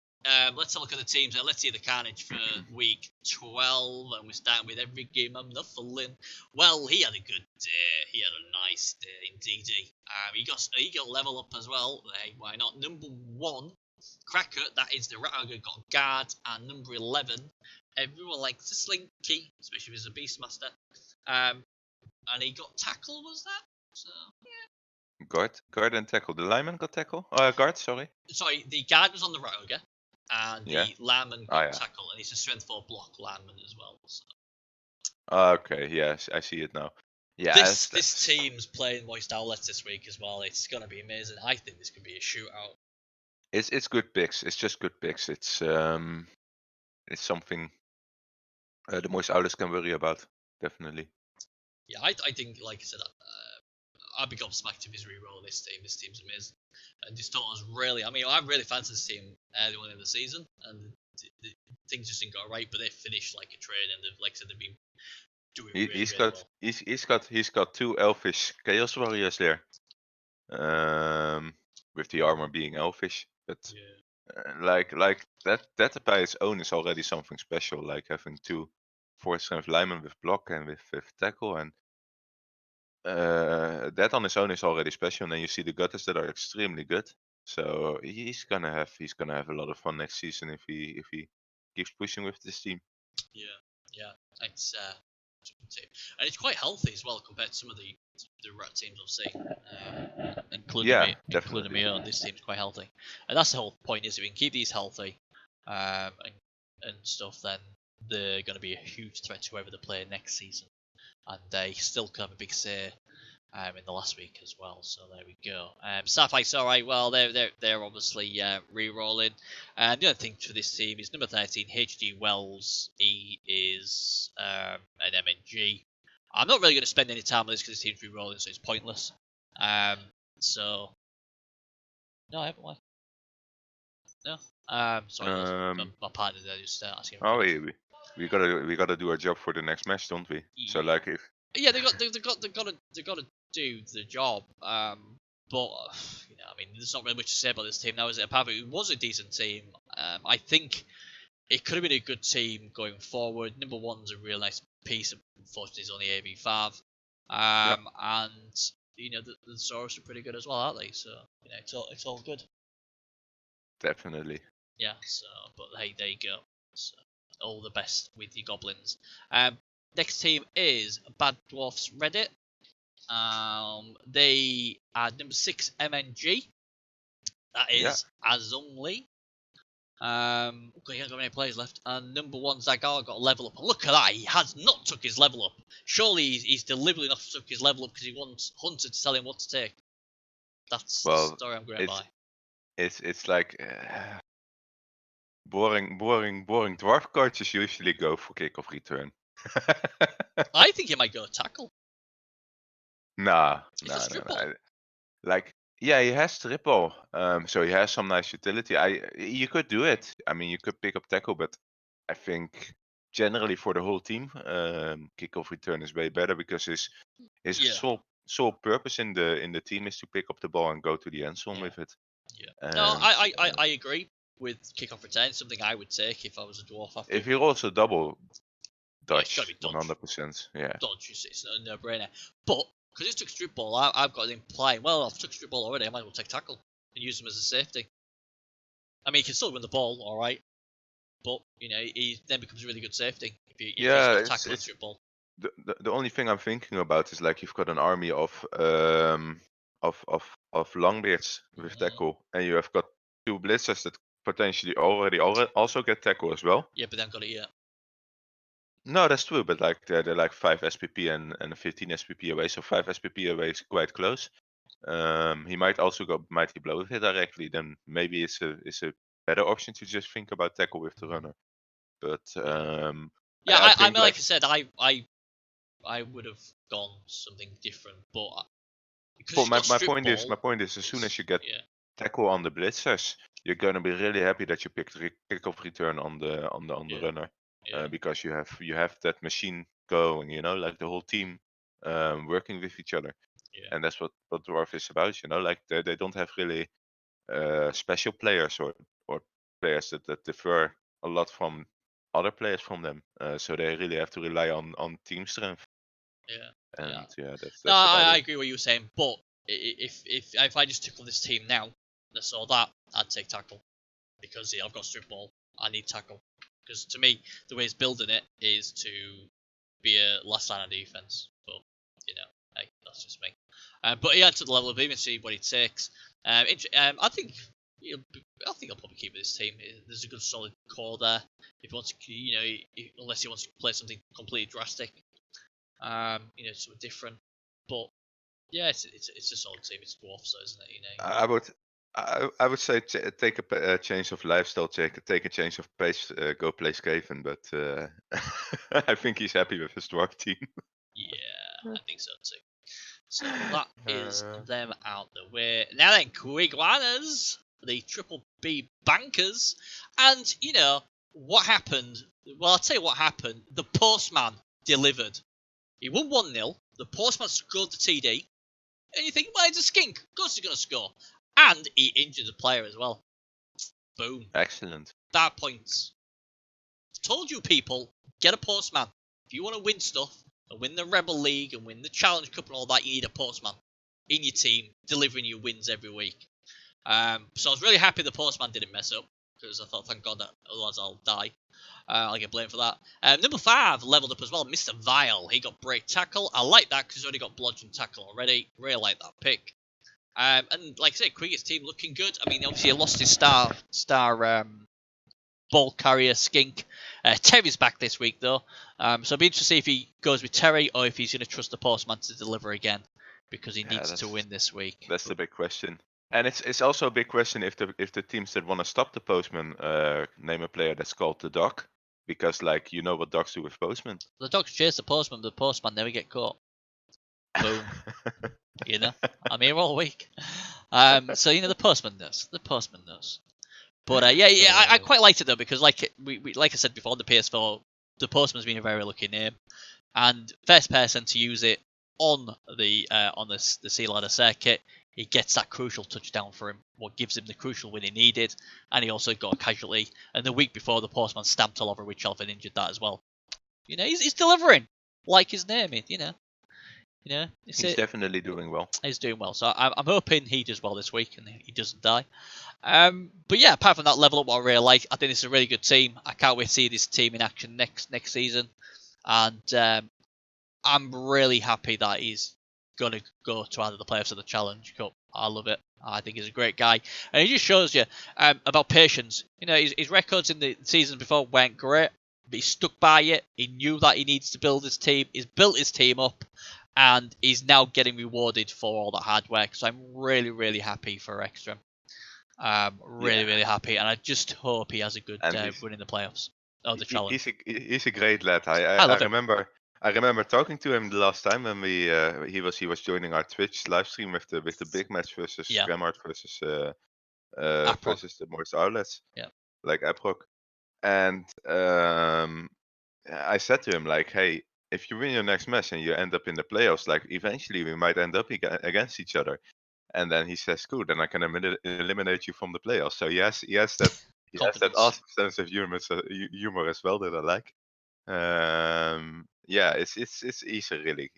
let's have a look at the teams and let's see the carnage for week 12. And we're starting with every game I'm Nuffling. Well, he had a good day. He had a nice day indeed. He got level up as well. Hey, why not? Number 1, Cracker, that is the Rataga, got guard, and number 11, everyone likes a Slinky, especially if he's a Beastmaster. And he got tackle, was that? So Guard and tackle. The lineman got tackle. Guard. Sorry. sorry, the guard was on the Rataga, and Yeah. the lineman Oh, got yeah. tackle, and he's a strength 4 block lineman as well. So. Okay. Yes, I see it now. Yeah. This team's playing moist outlets this week as well. It's gonna be amazing. I think this could be a shootout. It's good picks. It's just good picks. It's something the moist outlets can worry about. Definitely. Yeah, I think, like I said, I'd be gobsmacked if he's re-rolling this team. This team's amazing. And Distorter's really, I really fancied this team early on in the season, and things just didn't go right. But they finished like a trade, and like I said, they've been doing really well. He's got 2 elfish chaos warriors there. With the armor being elfish, but like that by its own is already something special. Like having 2 4-strength linemen with block and with tackle, and that on its own is already special. And then you see the gutters that are extremely good. So he's gonna have a lot of fun next season if he keeps pushing with this team. Yeah, it's and it's quite healthy as well compared to some of the rat teams I've seen, including me own. This team's quite healthy, and that's the whole point. Is if we can keep these healthy, and stuff, then they're going to be a huge threat to whoever they play next season, and they still could have a big say in the last week as well. So there we go. Starfight's all right. Well, they're obviously re-rolling. And the other thing for this team is number 13, HD Wells. He is an MNG. I'm not really going to spend any time on this because this team's re-rolling, so it's pointless. So no, I haven't won. No. Sorry, my partner there just asking. Oh, we gotta do our job for the next match, don't we? Yeah. So like if yeah, they got to do the job. But there's not really much to say about this team now, is it? Apart from it was a decent team. I think it could have been a good team going forward. Number 1's a real nice piece. Unfortunately, it's only AV5. And the Saurus are pretty good as well, aren't they? So it's all good. Definitely. Yeah. So, but hey, there you go. So, all the best with your goblins. Next team is Bad Dwarfs Reddit. They are number 6 MNG. That is Azumli. Okay, he hasn't got many players left. And number 1 Zagar got a level up. And look at that, he has not took his level up. Surely he's deliberately not took his level up because he wants Hunter to tell him what to take. That's the story I'm going by. It's like boring dwarf coaches usually go for kick-off return. I think he might go tackle. Nah. Like, yeah, he has triple, so he has some nice utility. You could do it. I mean, you could pick up tackle, but I think generally for the whole team, kickoff return is way better because his sole purpose in the team is to pick up the ball and go to the end zone with it. Yeah. No, I agree with kickoff return. Something I would take if I was a dwarf. If you're also double dodge, it's gotta be 100%. Yeah. Dodge, it's a no-brainer. But because he took strip ball, I've got him implying, well, I've took strip ball already, I might as well take tackle and use him as a safety. I mean, he can still run the ball, all right, but he then becomes a really good safety if he's got tackle and strip ball. The only thing I'm thinking about is like you've got an army of longbeards with tackle, and you have got 2 blitzers that potentially already also get tackle as well. Yeah, but they haven't got it yet. No, that's true, but like they're like 5 SPP and 15 SPP away, so 5 SPP away is quite close. He might also go Mighty Blow with it directly. Then maybe it's a better option to just think about tackle with the runner. But Yeah, I I think mean, like I said, I would have gone something different, but because for he's got my strip point ball, is as soon as you get yeah, tackle on the blitzers, you're gonna be really happy that you picked kickoff return on the yeah, runner, yeah, because you have that machine going, like the whole team working with each other, yeah, and that's what Dwarf is about, like they don't have really special players or players that differ a lot from other players from them, so they really have to rely on team strength, yeah, yeah. and yeah, No, that's about I it. agree with what you were saying, but if I just took on this team now and I saw that, I'd take tackle because I've got strip ball. I need tackle because to me the way it's building it is to be a last line of defense. But hey, that's just me. But he had to the level of him and see what he takes. I think I think I'll probably keep with this team. There's a good solid core there. If he wants to, unless he wants to play something completely drastic, something different. But yeah, it's a solid team. It's dwarf, so isn't it? I would I would say take a change of lifestyle, take a change of pace, go play Skaven, but I think he's happy with his dwarf team. Yeah, I think so too. So that is Uh, them out the way. Now then, Quiguanas, the triple B bankers, and what happened? Well, I'll tell you what happened. The postman delivered. He won 1-0. The postman scored the TD, and you think, well, he's a skink. Of course he's going to score. And he injured the player as well. Boom. Excellent. That points. Told you people, get a postman. If you want to win stuff and win the ReBBL League and win the Challenge Cup and all that, you need a postman in your team delivering you wins every week. So I was really happy the postman didn't mess up because I thought, thank God, that otherwise I'll die. I'll get blamed for that. Number 5 leveled up as well, Mr. Vile. He got break tackle. I like that because he's already got bludgeon tackle already. Really like that pick. And like I said, Quigg's team looking good. I mean, obviously he lost his star ball carrier skink. Terry's back this week though, so I'll be interested to see if he goes with Terry or if he's going to trust the postman to deliver again because he needs to win this week. That's the big question. And it's also a big question if the teams that want to stop the postman name a player that's called the dog, because like what dogs do with postmen. The dogs chase the postman never get caught. Boom. I'm here all week. So the postman knows. But I quite liked it though because like like I said before on the PS4, the postman's been a very lucky name, and first person to use it on the sea ladder circuit, he gets that crucial touchdown for him, what gives him the crucial win he needed, and he also got a casualty. And the week before, the postman stamped all over Richelf and injured that as well. He's delivering like his name. He's definitely doing well. He's doing well, so I'm hoping he does well this week and he doesn't die. But yeah, apart from that level up, what I really like, I think this is a really good team. I can't wait to see this team in action next season, and I'm really happy that he's going to go to either the playoffs or the Challenge Cup. I love it. I think he's a great guy, and he just shows you about patience. His records in the seasons before weren't great, but he stuck by it. He knew that he needs to build his team. He's built his team up, and he's now getting rewarded for all that hard work. So I'm really, really happy for Ekstrom. Really happy, and I just hope he has a good run in the playoffs. Oh, the Challenge. He's a great lad. I love him. I remember talking to him the last time when he was joining our Twitch live stream with the big match versus Gremart versus versus the Morris Outlets, like Aprok. And I said to him like, hey, if you win your next match and you end up in the playoffs, like eventually we might end up against each other. And then he says, "Cool, then I can eliminate you from the playoffs." So he has that awesome sense of humor as well that I like. Yeah, he's a really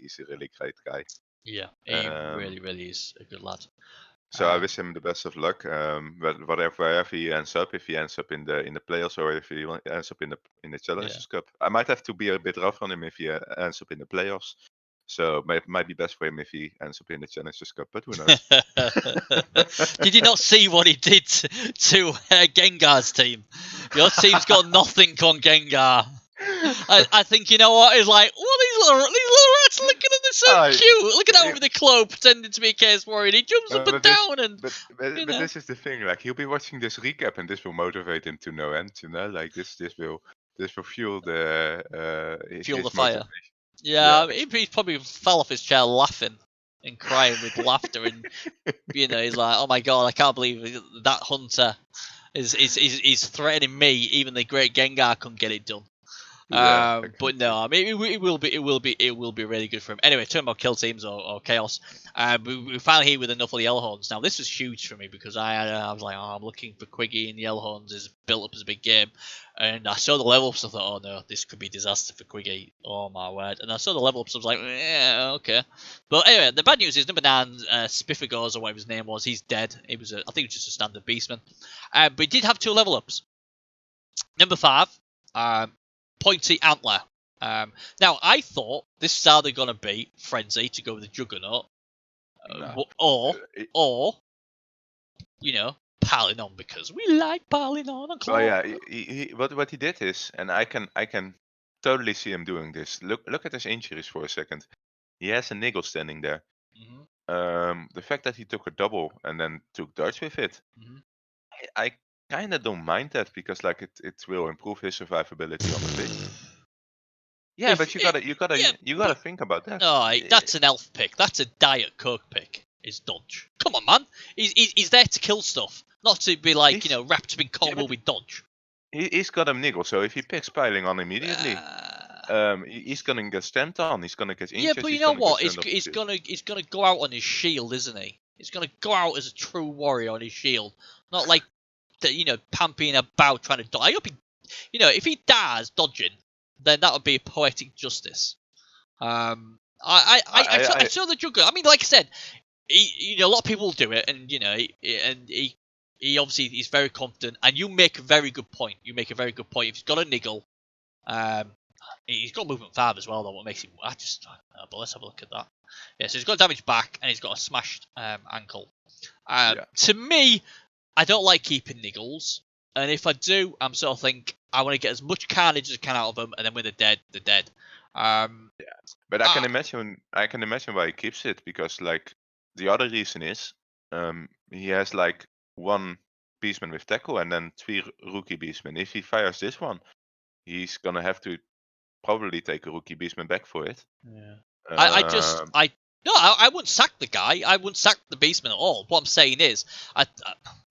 great guy. Yeah, he really is a good lad. So I wish him the best of luck. Wherever he ends up, if he ends up in the playoffs or if he ends up in the Challengers Cup, I might have to be a bit rough on him if he ends up in the playoffs. So it might be best for him if he ends up in the Challengers Cup, but who knows? Did you not see what he did to Gengar's team? Your team's got nothing on Gengar. I think, you know what, it's like, what these little rats, look at them, they're so cute. Look at that with the cloak pretending to be a case warrior, and he jumps up and down, and, but this is the thing, like, he'll be watching this recap and this will motivate him to no end, like this will fuel fuel the his fire. motivation. Yeah, he probably fell off his chair laughing and crying with laughter, and he's like, oh my god, I can't believe that hunter is threatening me. Even the great Gengar couldn't get it done. Exactly. But no, I mean it will be really good for him. Anyway, talking about kill teams or chaos, we finally here with enough of the Yellowhorns. Now this was huge for me because I was like, oh, I'm looking for Quiggy and Yellowhorns is built up as a big game, and I saw the level ups. I thought, oh no, this could be disaster for Quiggy. Oh my word! And I saw the level ups. I was like, yeah, okay. But anyway, the bad news is number 9, Spiffigors or whatever his name was. He's dead. I think it was just a standard beastman, but he did have 2 level ups. Number 5. Pointy Antler. Now, I thought this is how they're going to beat Frenzy to go with the Juggernaut. Or, piling on because we like piling on. Oh yeah, what he did is, and I can totally see him doing this. Look at his injuries for a second. He has a niggle standing there. Mm-hmm. The fact that he took a double and then took dodge with it, I kind of don't mind that because like it will improve his survivability on the pitch. Yeah, but you gotta think about that. No, that's an elf pick. That's a Diet Coke pick. Is dodge. Come on, man. He's there to kill stuff, not to be like wrapped up in combo with dodge. He's got a niggle, so if he picks piling on immediately, he's gonna get stamped on. He's gonna get injured. Yeah, but you know what? He's gonna go out on his shield, isn't he? He's gonna go out as a true warrior on his shield, not like pamping about trying to dodge. I hope if he dies dodging, then that would be a poetic justice. I saw the Juggernaut. I mean, like I said, a lot of people do it, and he obviously is very confident. And you make a very good point. If he's got a niggle, he's got movement 5 as well, though. What makes him? But let's have a look at that. Yeah, so he's got damage back, and he's got a smashed ankle. To me, I don't like keeping niggles, and if I do, I'm sort of think I want to get as much carnage as I can out of them, and then when they're dead, they're dead. But I can imagine why he keeps it, because like the other reason is he has like 1 beastman with tackle and then 3 rookie beastmen. If he fires this one, he's gonna have to probably take a rookie beastman back for it. Yeah. I wouldn't sack the guy. I wouldn't sack the beastman at all. What I'm saying is,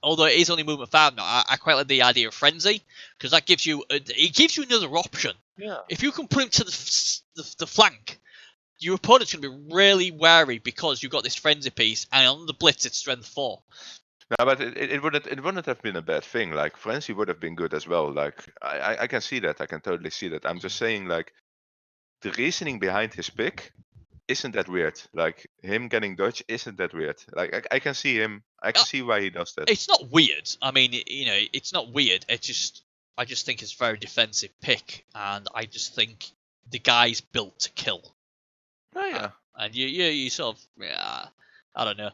although it is only movement 5 now, I quite like the idea of frenzy because that gives you another option. Yeah. If you can put him to the flank, your opponent's going to be really wary because you've got this frenzy piece, and on the blitz it's strength 4. No, but it wouldn't have been a bad thing. Like frenzy would have been good as well. Like I can see that. I can totally see that. I'm just saying, like, the reasoning behind his pick isn't that weird. Like him getting dodge isn't that weird. Like I can see him. I can see why he does that. It's not weird. I mean, it's not weird. I just think it's a very defensive pick, and I just think the guy's built to kill. Oh yeah. And you sort of I don't know.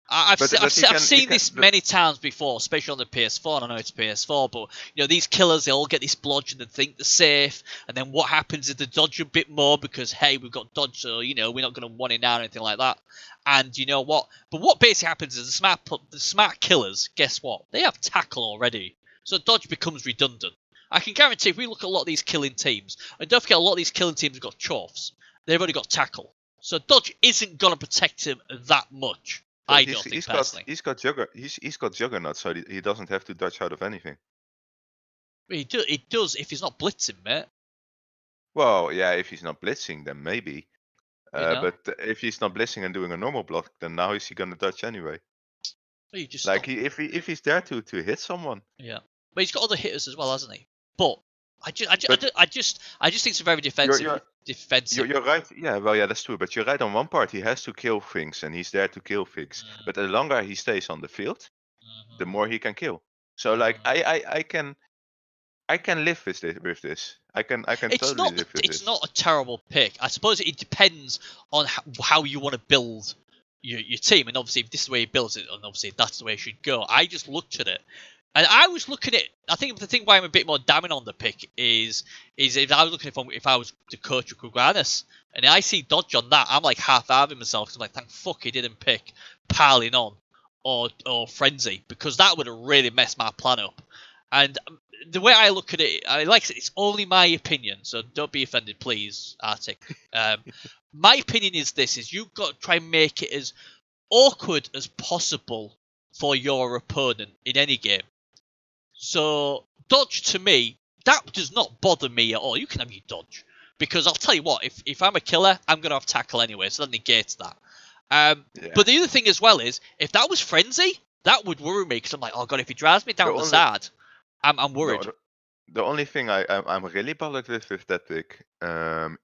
I've seen this many times before, especially on the PS4. I know it's PS4, but these killers, they all get this blodge and think they're safe, and then what happens is they dodge a bit more because hey, we've got dodge, so we're not going to one it down or anything like that. And you know what? But what basically happens is the smart killers, guess what? They have tackle already, so dodge becomes redundant. I can guarantee if we look at a lot of these killing teams, and don't forget a lot of these killing teams have got chorfs, they've already got tackle, so dodge isn't going to protect him that much. I don't think personally. He's got Juggernaut, so he doesn't have to dodge out of anything. He does if he's not blitzing, mate. Well, yeah, if he's not blitzing, then maybe. But if he's not blitzing and doing a normal block, then now is he gonna dodge anyway? Well, just like if he's there to hit someone. Yeah, but he's got other hitters as well, hasn't he? But I just think it's a very defensive. You're right. Yeah, well, yeah, that's true. But you're right on one part. He has to kill things, and he's there to kill things. But the longer he stays on the field, the more he can kill. So, like, I can live with this. I can totally live with this. It's not a terrible pick. I suppose it depends on how you want to build your team, and obviously, if this is the way he builds it, and obviously that's the way it should go. I just looked at it. And I was looking at. I think the thing why I'm a bit more damning on the pick is if I was looking at if I was the coach of Kuganis, and I see Dodge on that, I'm like half-arving myself. Cause I'm like, thank fuck he didn't pick Piling On or Frenzy, because that would have really messed my plan up. And the way I look at it, like I said, it's only my opinion, so don't be offended, please, Arctic. My opinion is this: is you've got to try and make it as awkward as possible for your opponent in any game. So dodge, to me, that does not bother me at all. You can have your dodge, because I'll tell you what, if I'm a killer, I'm gonna have tackle anyway, so that negates that. But the other thing as well is, if that was Frenzy, that would worry me, because I'm like, oh god, if he drives me down the side, I'm worried. The only thing I'm really bothered with that pick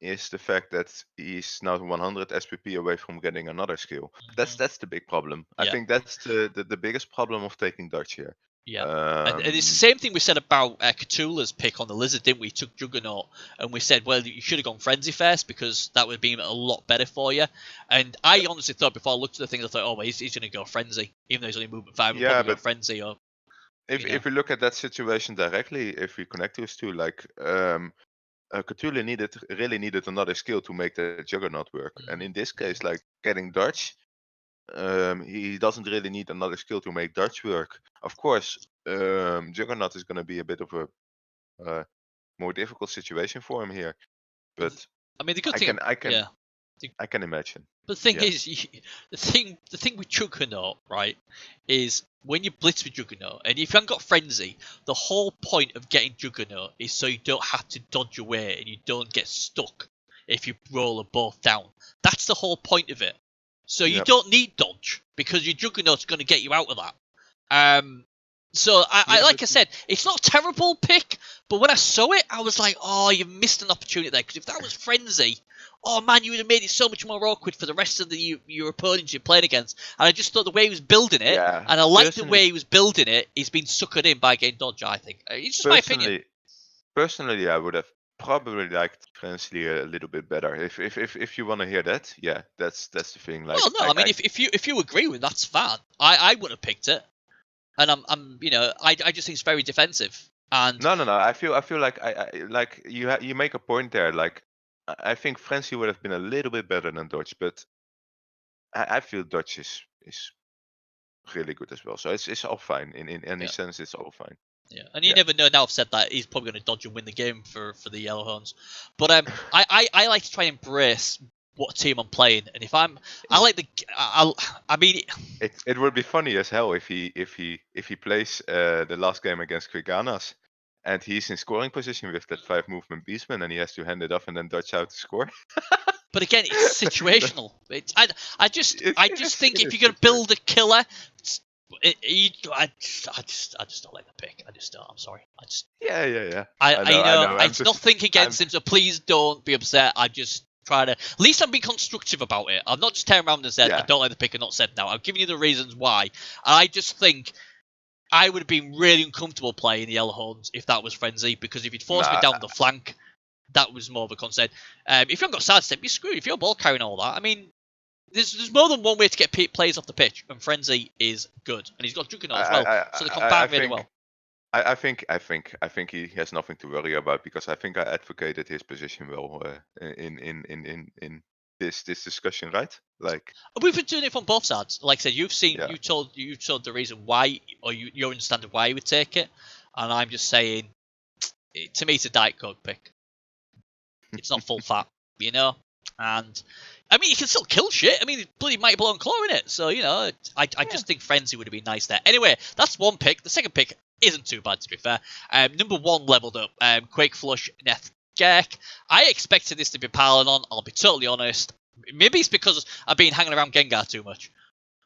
is the fact that he's now 100 SPP away from getting another skill. That's the big problem. I think that's the biggest problem of taking dodge here. Yeah, and it's the same thing we said about Cthulhu's pick on the Lizard, didn't we? He took Juggernaut, and we said, well, you should have gone Frenzy first, because that would have been a lot better for you. And I honestly thought, before I looked at the things, I thought, oh, well, he's going to go Frenzy, even though he's only movement 5, he'll probably go Frenzy. Or if we look at that situation directly, if we connect those two, like Cthulhu really needed another skill to make the Juggernaut work, and in this case, like getting dodge. He doesn't really need another skill to make dodge work. Of course, Juggernaut is going to be a bit of a more difficult situation for him here, but I mean, the good thing, I can imagine. But the thing is, the thing with Juggernaut, right, is when you blitz with Juggernaut, and if you haven't got Frenzy, the whole point of getting Juggernaut is so you don't have to dodge away and you don't get stuck if you roll them both down. That's the whole point of it. So you don't need dodge, because your Juggernaut's going to get you out of that. So I said, it's not a terrible pick, but when I saw it, I was like, oh, you missed an opportunity there, because if that was Frenzy, oh man, you would have made it so much more awkward for the rest of your opponents you're playing against. And I just thought the way he was building it, and I liked the way he was building it, he's been suckered in by getting dodge, I think. It's just my opinion. Personally, I would have probably liked Frenzy a little bit better. If you want to hear that, yeah, that's the thing. Like, well, no, I mean, if you agree with, that's fine. I would have picked it, and I just think it's very defensive. And no. I feel like I like you make a point there. Like, I think Frenzy would have been a little bit better than dodge, but I feel dodge is really good as well. So it's all fine in any sense. It's all fine. Yeah, and you never know. Now I've said that, he's probably going to dodge and win the game for the Yellowhorns. But I like to try and embrace what team I'm playing, and if I mean, it would be funny as hell if he plays the last game against Quiganas, and he's in scoring position with that 5 movement beastman, and he has to hand it off and then dodge out to score. But again, it's situational. I just think if you're going to build a killer, I just don't like the pick. I just don't. I'm sorry. Yeah. I know. It's nothing against him, so please don't be upset. I just try to. At least I'm being constructive about it. I'm not just tearing around and said I don't like the pick and not said now. I'm giving you the reasons why. I just think I would have been really uncomfortable playing the Yellowhorns if that was Frenzy, because if you'd forced me down the flank, that was more of a concern. If you haven't got sidestep, you're screwed. If you're ball carrying all that, I mean, there's more than one way to get players off the pitch, and Frenzy is good, and he's got Juggernaut as well, so they combine really well. I think he has nothing to worry about, because I think I advocated his position well in this discussion, right? Like, we've been doing it from both sides. Like I said, you told the reason why, or you understand why you would take it, and I'm just saying, to me, it's a Diet Coke pick. It's not full fat, you know. And I mean, you can still kill shit. I mean, bloody mighty blow and claw in it. So I just think Frenzy would have been nice there. Anyway, that's one pick. The second pick isn't too bad, to be fair. Number 1 leveled up. Quake Flush Neth Gerk. I expected this to be piling on. I'll be totally honest. Maybe it's because I've been hanging around Gengar too much.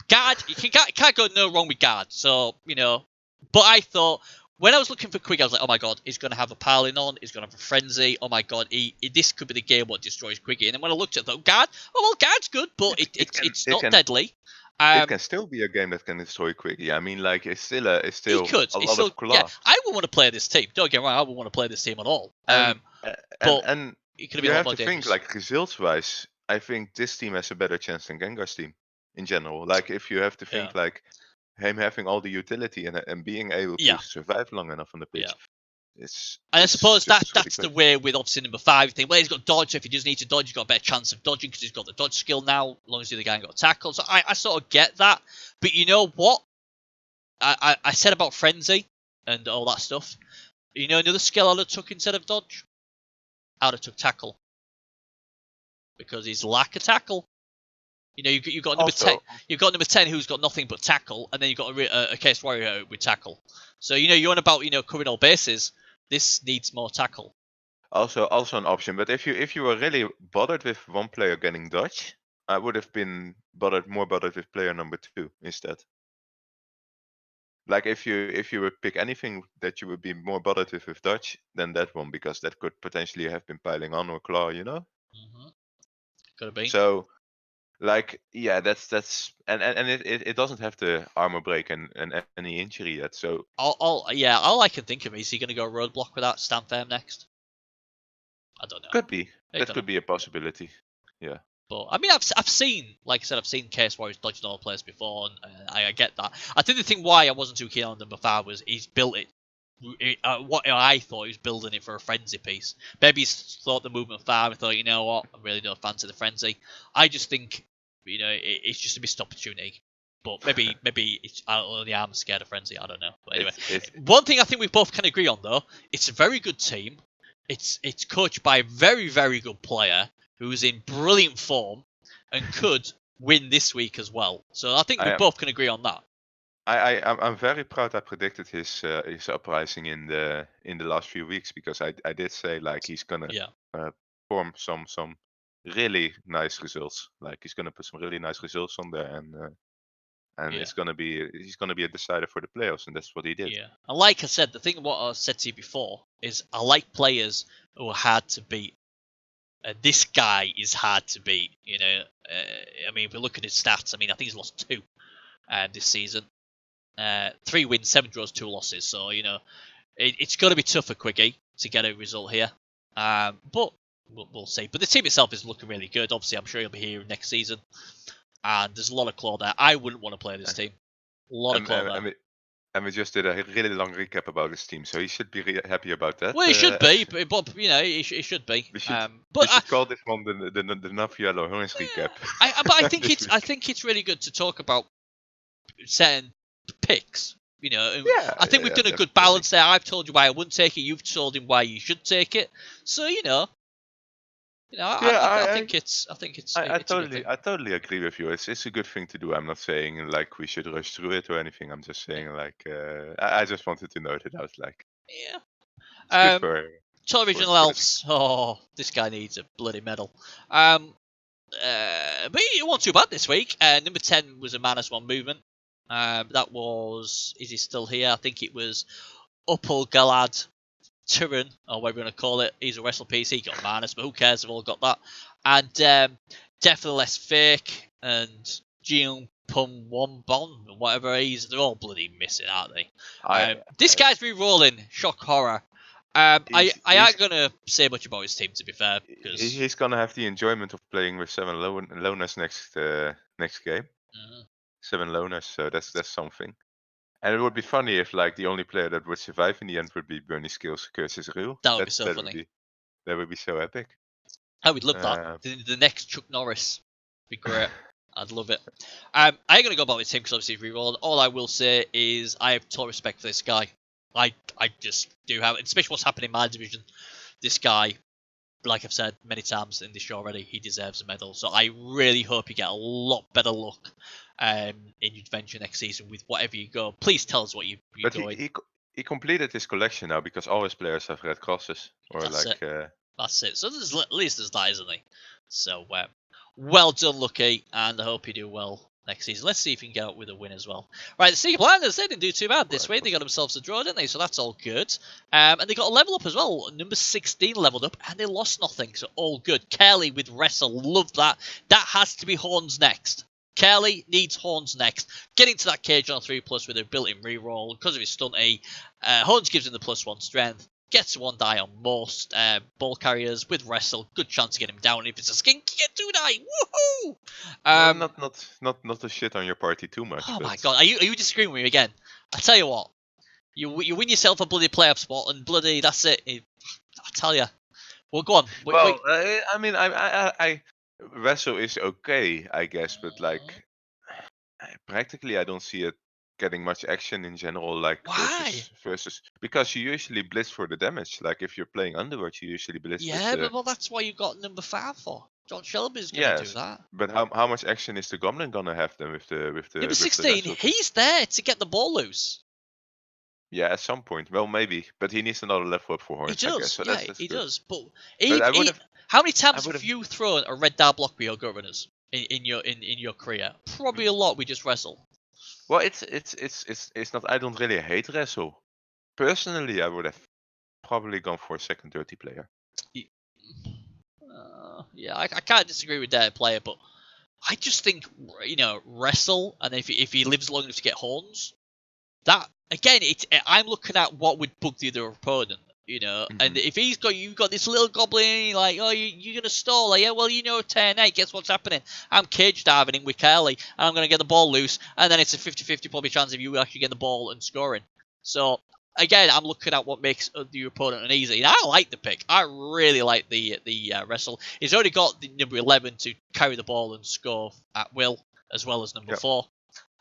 Guard, you can't go no wrong with Guard. So but I thought, when I was looking for Quiggy, I was like, oh my god, he's going to have a piling on, he's going to have a Frenzy, oh my god, this could be the game what destroys Quiggy. And then when I looked at it, Guard, Guard's good, but it's not deadly. It can still be a game that can destroy Quiggy. I mean, like, it's still a lot of class. Yeah, I would want to play this team. Don't get me wrong, I wouldn't want to play this team at all. But it could have been a lot more dangerous. Think, like, results-wise, I think this team has a better chance than Gengar's team in general. Like, if you have to think, like, him having all the utility and being able to survive long enough on the pitch. And I suppose just that's really the way with obviously number 5. You think, well, he's got dodge, so if he does need to dodge, he's got a better chance of dodging because he's got the dodge skill now, as long as the other guy got a tackle. So I sort of get that. But you know what? I said about frenzy and all that stuff. You know another skill I'd have took instead of dodge? I'd have took tackle. Because he's lack of tackle. You know, you've got number 10. You've got number 10 who's got nothing but tackle, and then you've got a case warrior with tackle. So you know, you're on about covering all bases. This needs more tackle. Also an option. But if you were really bothered with one player getting dodge, I would have been more bothered with player number 2 instead. Like if you would pick anything that you would be more bothered with dodge than that one, because that could potentially have been piling on or claw, Mm-hmm. Could have been. So, like, yeah, that's and it doesn't have the armor break and any injury yet. So all I can think of is he going to go roadblock with that stand firm next. I don't know. Could be. That could be a possibility. Yeah. But I mean, I've seen, like I said, I've seen Case Warriors dodging all players before, and I get that. I think the thing why I wasn't too keen on number 5 was he's built it. What I thought he was building it for a frenzy piece. Maybe he's thought the movement 5 and thought, you know what, I really don't fancy the frenzy. I just think, it's just a missed opportunity. But maybe it's the arm scared of frenzy. I don't know. But anyway, one thing I think we both can agree on though, it's a very good team. It's coached by a very, very good player who's in brilliant form and could win this week as well. So I think we both can agree on that. I'm very proud I predicted his uprising in the last few weeks, because I did say like he's gonna form some really nice results. Like he's gonna put some really nice results on there, and he's gonna be a decider for the playoffs, and that's what he did. Yeah, and like I said, the thing what I said to you before is I like players who are hard to beat. This guy is hard to beat. I mean, if we look at his stats, I mean, I think he's lost 2 this season. 3 wins, 7 draws, 2 losses. So it's got to be tough for Quiggy to get a result here. But we'll see. But the team itself is looking really good. Obviously, I'm sure he'll be here next season. And there's a lot of claw there. I wouldn't want to play this team. A lot of claw there. And we just did a really long recap about his team, so he should be happy about that. Well, he should be, but he should be. We should call this one the Nuff Yellow Horns recap. But I think it's really good to talk about certain picks. I think we've done a good balance there. I've told you why I wouldn't take it. You've told him why you should take it. So I think it's. I totally agree with you. It's a good thing to do. I'm not saying like we should rush through it or anything. I'm just saying like I just wanted to note it. I was like, yeah. Original Elves. Oh, this guy needs a bloody medal. But it wasn't too bad this week. Number 10 was a -1 movement. That was. Is he still here? I think it was Upal Galad Turin, or whatever you want to call it. He's a wrestle piece. He got minus, but who cares? They've all got that. And definitely less fake and Jeon Pum Wombon, whatever they're all bloody missing, aren't they? This guy's re-rolling. Shock horror. I ain't gonna say much about his team, to be fair, because he's gonna have the enjoyment of playing with 7 loners next game. Mm-hmm. 7 loners, so that's something. And it would be funny if like the only player that would survive in the end would be Bernie Skills Curses Rule. That would be so funny. That would be so epic. I would love that. The next Chuck Norris would be great. I'd love it. I ain't going to go about this team because obviously he's rerolled. All I will say is I have total respect for this guy. I just do have, especially what's happening in my division. This guy, like I've said many times in this show already, he deserves a medal. So I really hope you get a lot better luck in your adventure next season with whatever you go. Please tell us what you're going. He completed his collection now because all his players have red crosses. That's it. So at least there's that, isn't he? So well done, Lucky, and I hope you do well next season. Let's see if you can get out with a win as well. Right, the Sea Blinders, they didn't do too bad this week. They got themselves a draw, didn't they? So that's all good. And they got a level up as well. Number 16 leveled up, and they lost nothing. So all good. Kelly with Wrestle, love that. That has to be Horns next. Kelly needs Horns next. Getting to that cage on 3+ with a built-in reroll because of his stunty. Horns gives him the +1 strength. Gets 1 die on most ball carriers with wrestle. Good chance to get him down. If it's a skink, you get 2 die. Woohoo! Well, not to shit on your party too much. Oh but... my god, are you disagreeing with me again? I tell you what, you win yourself a bloody playoff spot, and bloody that's it. I tell you. Well, go on. Well, I mean, I wrestle is okay, I guess, but like practically, I don't see it getting much action in general. Like Why? versus because you usually blitz for the damage. Like if you're playing Underwatch, you usually blitz with Yeah, the. but well, that's why you got number 5 for. John Shelby's gonna do Yes, that. but how much action is the Goblin gonna have then with the Number with the 16, wrestle? he's there to get the ball loose. Yeah, at some point. Well, maybe, but he needs another level up for He horns, I guess. does, So yeah, that's he true. does. But But how many I times would have have. you thrown a red dart block with your gut runners in your career? Probably a lot. We just wrestle. Well, it's not. I don't really hate wrestle. Personally, I would have probably gone for a second dirty player. Yeah, I can't disagree with that player, but I just think wrestle, and if he lives long enough to get horns, that again, I'm looking at what would bug the other opponent. And if you've got this little goblin, like, oh, you're gonna stall, like, yeah, well, 10-8, guess what's happening? I'm cage diving in with Curly, and I'm gonna get the ball loose, and then it's a 50-50 probably chance of you actually getting the ball and scoring. So again, I'm looking at what makes the opponent uneasy. And I like the pick. I really like the wrestle. He's already got the number 11 to carry the ball and score at will, as well as number 4.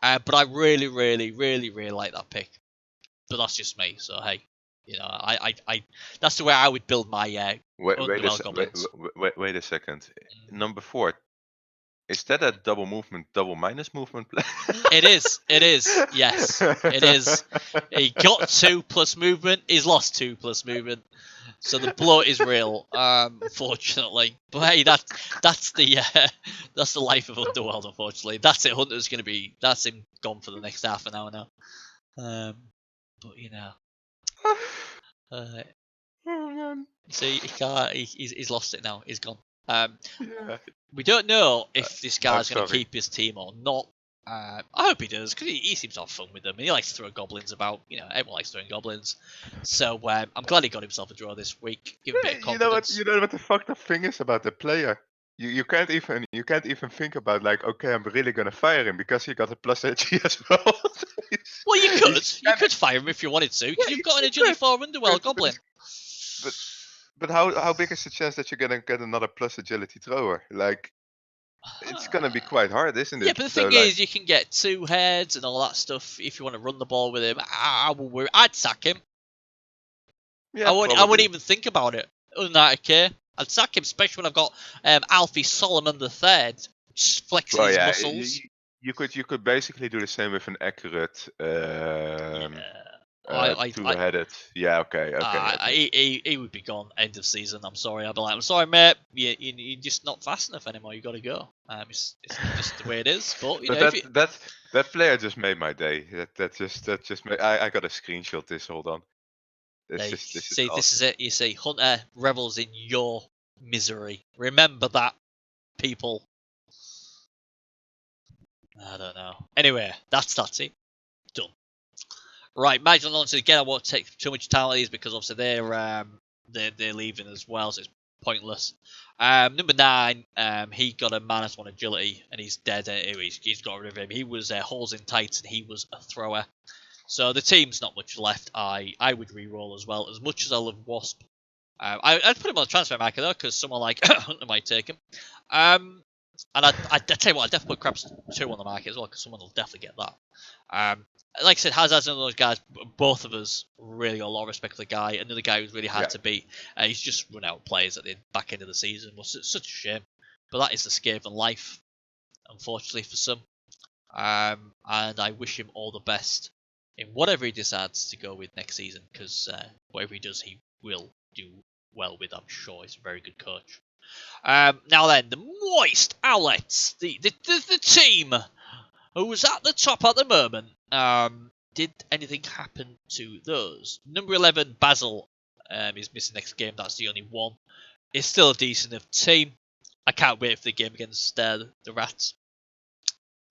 But I really, really, really, really like that pick. But that's just me. So hey, I that's the way I would build my Underworld goblins. Wait a second. Number 4. Is that a double movement, double minus movement play? It is. Yes, it is. He got 2 plus movement. He's lost 2 plus movement. So the blow is real, unfortunately. But hey, that's the life of Underworld, unfortunately. That's it. Hunter's that's him gone for the next half an hour now. But Oh man. see, he can't. He's lost it now. He's gone. Yeah. We don't know if this guy's going to sorry. keep his team or not. I hope he does, because he seems to have fun with them. And he likes to throw goblins about. Everyone likes throwing goblins. So I'm glad he got himself a draw this week. Give him a bit of confidence. You know what the fucked up thing is about the player? You can't even think about like, okay, I'm really gonna fire him because he got a plus HG as well. Well, you could fire him if you wanted to, because you've got an agility 4 Underworld goblin. But how big is the chance that you're gonna get another plus agility thrower? Like, it's gonna be quite hard, isn't it? Yeah, but the thing is, you can get 2 heads and all that stuff if you want to run the ball with him. I will worry. I'd sack him. Yeah, I wouldn't even think about it. Other than that, I care. I'd sack him, especially when I've got Alfie Solomon III flexing his muscles. You could basically do the same with an accurate two-headed. Yeah, okay. He would be gone end of season. I'm sorry. I'd be like, I'm sorry, mate. You're just not fast enough anymore. You got to go. It's just the way it is. But that player just made my day. That just made. I got to screenshot this. Hold on. This is it. You see, Hunter revels in your misery. Remember that, people. I don't know. Anyway, that's it. Done. Right, Magdalene Launches again. I won't take too much time on these because obviously they're leaving as well, so it's pointless. Number 9, he got a -1 agility and he's dead. He's got rid of him. He was holes in tights and he was a thrower. So the team's not much left. I would re-roll as well. As much as I love Wasp, I'd put him on the transfer market though, because someone like Hunter might take him. And I tell you what, I'd definitely put Crabs 2 on the market as well, because someone will definitely get that. Like I said, Hazard's one of those guys. Both of us really got a lot of respect for the guy. Another guy who's really hard to beat. He's just run out of players at the back end of the season. Well, such a shame, but that is the Skaven life, unfortunately for some. And I wish him all the best in whatever he decides to go with next season, because whatever he does, he will do well with. I'm sure he's a very good coach. Now then, the Moist Owlets, the team who's at the top at the moment. Did anything happen to those? Number 11, Basil, is missing next game. That's the only one. It's still a decent enough team. I can't wait for the game against the Rats.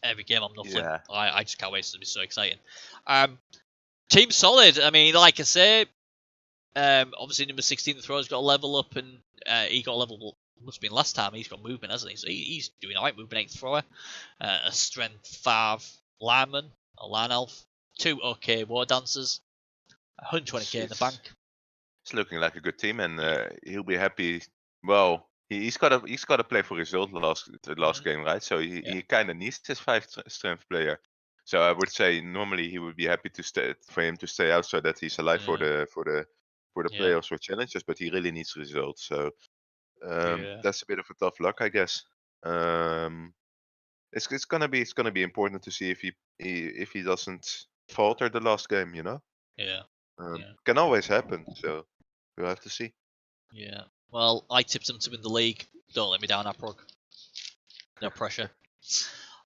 Every game I'm nuffling. Yeah. I just can't wait. It's going to be so exciting. Team solid. I mean, like I say, Obviously, number 16, the thrower's got a level up, and he got a level up. Must have been last time. He's got movement, hasn't he? So he's doing alright. Movement 8 thrower, a strength 5 lineman, a line elf, 2 OK war dancers, 120k in the bank. It's looking like a good team, and he'll be happy. Well, he's got to play for result the last game, right? So he kind of needs his 5 strength player. So I would say normally he would be happy for him to stay out so that he's alive for the playoffs or challenges. But he really needs results. So that's a bit of a tough luck, I guess. It's gonna be important to see if he doesn't falter the last game. Can always happen. So we'll have to see. Yeah. Well, I tipped him to win the league. Don't let me down, Aprog. No pressure.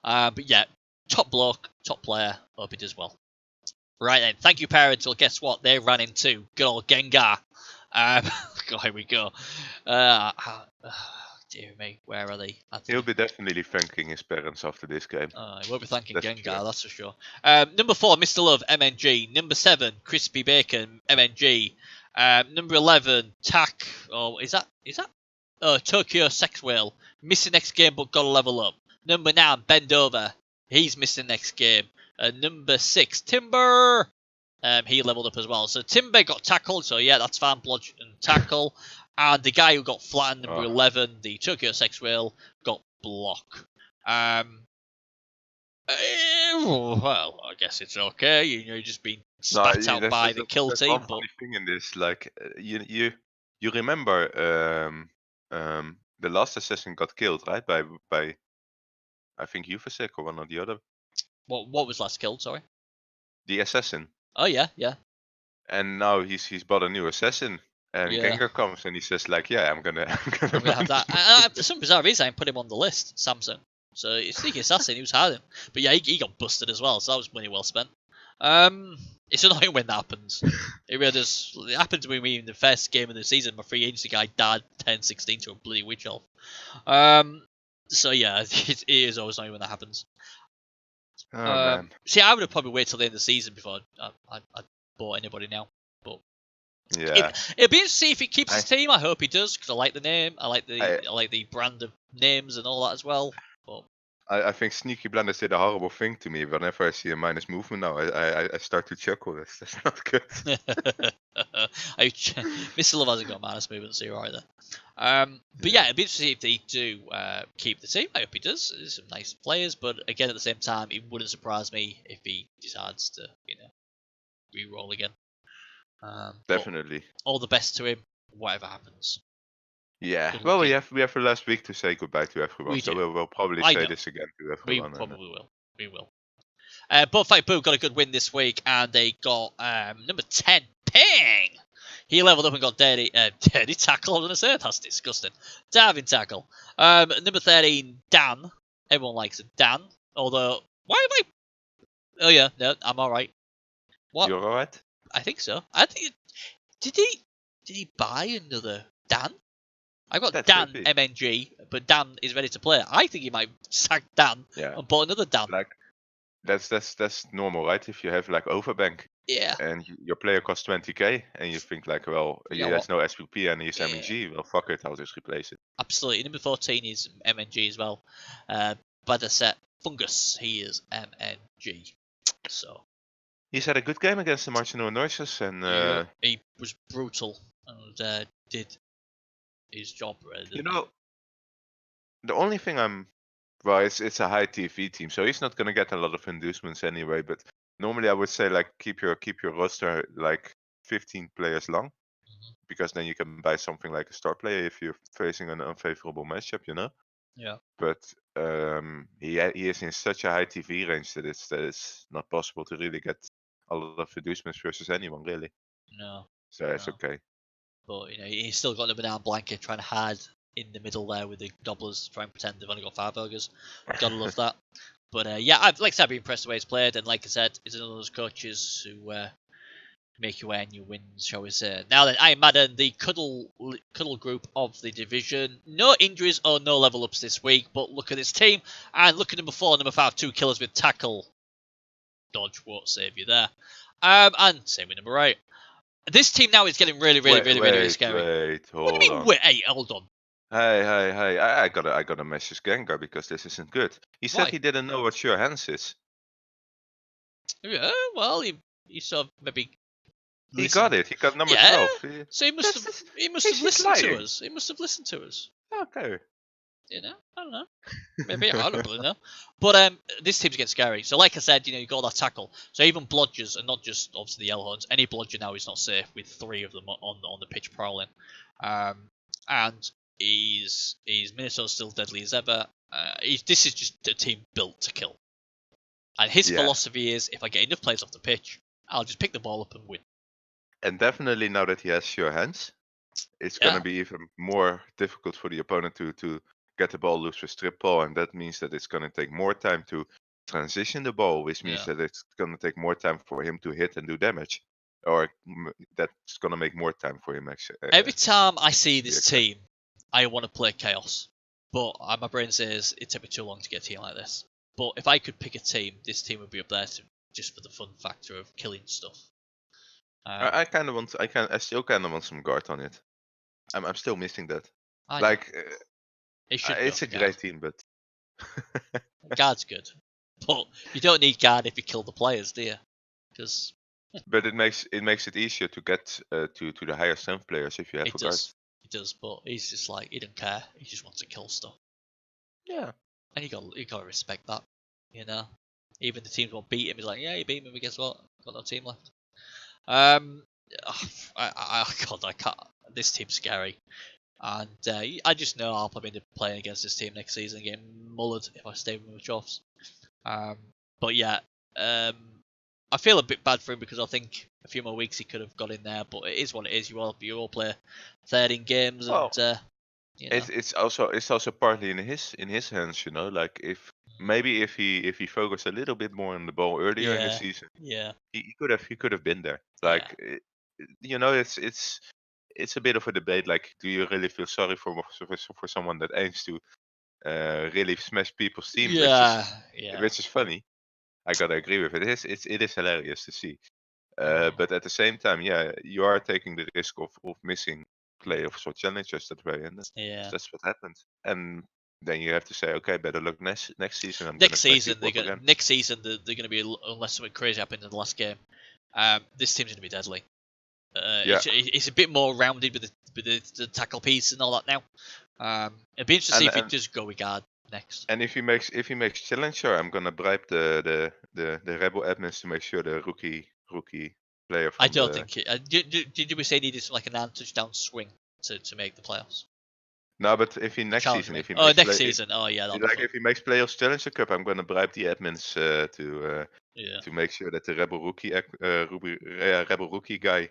But yeah, top bloke, top player. Hope he does well. Right then, thank you, parents. Well, guess what? They ran into good old Gengar. Here we go. Dear me, where are they? He'll be definitely thanking his parents after this game. He won't be thanking Gengar, sure. that's for sure. Number 4, Mr. Love, MNG. Number 7, Crispy Bacon, MNG. Number 11, Tack. Oh, is that? Tokyo Sex Whale. Missing next game but got a level up. Number 9, Bend Over. He's missing next game. Number 6, Timber. He leveled up as well. So Timber got tackled, so yeah, that's fine. Blodge and tackle. And the guy who got flattened, number 11, the Tokyo Sex Whale, got block. Well, I guess it's okay. You're just being spat out by the kill team. One funny thing in this, like you remember the last assassin got killed, right? By I think Ufasek or one or the other. What was last killed? Sorry. The assassin. Oh yeah. And now he's bought a new assassin, and Gengar comes and he says like, yeah, I'm gonna have that. For some bizarre reason, I put him on the list, Samsung. So it's sneaky assassin. He was hiding, but yeah, he got busted as well. So that was money well spent. It's annoying when that happens. It really does. It happened to me in the first game of the season. My free agency guy died 10-16 to a bloody witch elf. So yeah, it is always annoying when that happens. Oh man. See, I would have probably waited till the end of the season before I bought anybody now. But yeah, it'll be interesting to see if he keeps his team. I hope he does, because I like the name. I like the brand of names and all that as well. But I think Sneaky Blenders did a horrible thing to me. Whenever I see a minus movement now, I start to chuckle. That's not good. Mr. Love hasn't got minus movement, so you're right there. But yeah, it'd be interesting if they do keep the team. I hope he does. There's some nice players, but again, at the same time, it wouldn't surprise me if he decides to, re-roll again. Definitely. All the best to him, whatever happens. Yeah. Well, we have the last week to say goodbye to everyone, so we'll probably say this again to everyone. We probably will. We will. Bullfight Boo got a good win this week, and they got number 10, Ping. He leveled up and got dirty tackle. I was going to say, that's disgusting. Diving tackle. Number 13, Dan. Everyone likes it, Dan. Although, why am I? Oh yeah, no, I'm all right. What? You're all right? I think so. Did he buy another Dan? I got Dan MNG, but Dan is ready to play. I think he might sack Dan and bought another Dan. Like that's normal, right? If you have like overbank, and your player costs 20k, and you think like, well, he has no SPP and he's MNG, well, fuck it, I'll just replace it. Absolutely. Number 14 is MNG as well. By the set, Fungus, he is MNG. So he's had a good game against the Martial Noises, and he was brutal and did his job. The only thing it's a high TV team, so he's not gonna get a lot of inducements anyway. But normally I would say like keep your roster like 15 players long, because then you can buy something like a star player if you're facing an unfavorable matchup, Yeah. But he is in such a high TV range that it's not possible to really get a lot of inducements versus anyone really. No. So it's okay. But he's still got the banana blanket trying hard in the middle there with the gobblers to try and pretend they've only got 5 burgers. Gotta love that. But yeah, I've been impressed the way he's played, and like I said, he's another of those coaches who make you earn your wins, shall we say. Now then, I am Madden, the cuddle group of the division. No injuries or no level ups this week, but look at this team, and look at number 4, number 5, 2 killers with tackle. Dodge won't save you there. And same with number 8. This team now is getting really, really, really, really, really scary. Wait, What do hold you mean? on. Wait, hey, hold on. Hey! I gotta message Gengar because this isn't good. He said Why? he didn't know what sure hands is. Yeah, well, he sort of maybe He got listened. it. He got number Yeah, 12. so he must have. He must have He's listened to lying. us. He must have listened to us. Okay. You know, I don't know. Maybe I don't really know. But this team's getting scary. So like I said, you got that tackle. So even blodgers, and not just obviously the yellow horns, any blodger now is not safe with 3 of them on the pitch prowling. And he's Minnesota's still deadly as ever. This is just a team built to kill. And his Yeah. philosophy is, if I get enough players off the pitch, I'll just pick the ball up and win. And definitely now that he has sure hands, it's Yeah. gonna be even more difficult for the opponent to get the ball loose with strip ball, and that means that it's gonna take more time to transition the ball, which means Yeah. that it's gonna take more time for him to hit and do damage, or that's gonna make more time for him actually. Every time I see this exact. team, I want to play Chaos. But my brain says it takes me too long to get a team like this. But if I could pick a team, this team would be up there just for the fun factor of killing stuff. I kind of want. I still kind of want some guard on it. I'm still missing that. I know. Like, It should go it's for a guard. great team, but Guard's good. But you don't need guard if you kill the players, do you? Because but it makes it easier to get to the higher strength players if you have it a guard. does. It does, but he's just like, he doesn't care. He just wants to kill stuff. Yeah. And you got to respect that, Even the teams won't beat him. He's like, yeah, you beat me, but guess what? I've got no team left. God, I can't. This team's scary, and I just know I'll probably end up playing against this team next season, getting mullered if I stay with my chuffs. But yeah, I feel a bit bad for him because I think a few more weeks he could have got in there, but it is what it is. You all play 13 games, Well, and it's also partly in his hands, Like if maybe if he focused a little bit more on the ball earlier in the yeah, season, yeah, he could have been there. yeah. Like it's a bit of a debate. Like, do you really feel sorry for someone that aims to really smash people's team, Yeah, which is funny. I gotta agree with it. It is hilarious to see. Oh. But at the same time, yeah, you are taking the risk of missing playoffs or challenges that way, and Yeah. that's what happened. And then you have to say, okay, better luck next season. I'm gonna smash people up again. Next season they're gonna be, unless something crazy happens in the last game. This team's gonna be deadly. Yeah. It's a bit more rounded with the tackle piece and all that now. It'd be interesting to see if he does go with guard next. And if he makes challenger, I'm gonna bribe the ReBBL admins to make sure the rookie player from I don't think it. Did we say he needed like a 9-touchdown swing to make the playoffs? No, but if he next season, if he oh makes next season, oh yeah, like if he makes playoffs challenger cup, I'm gonna bribe the admins to make sure that the ReBBL rookie guy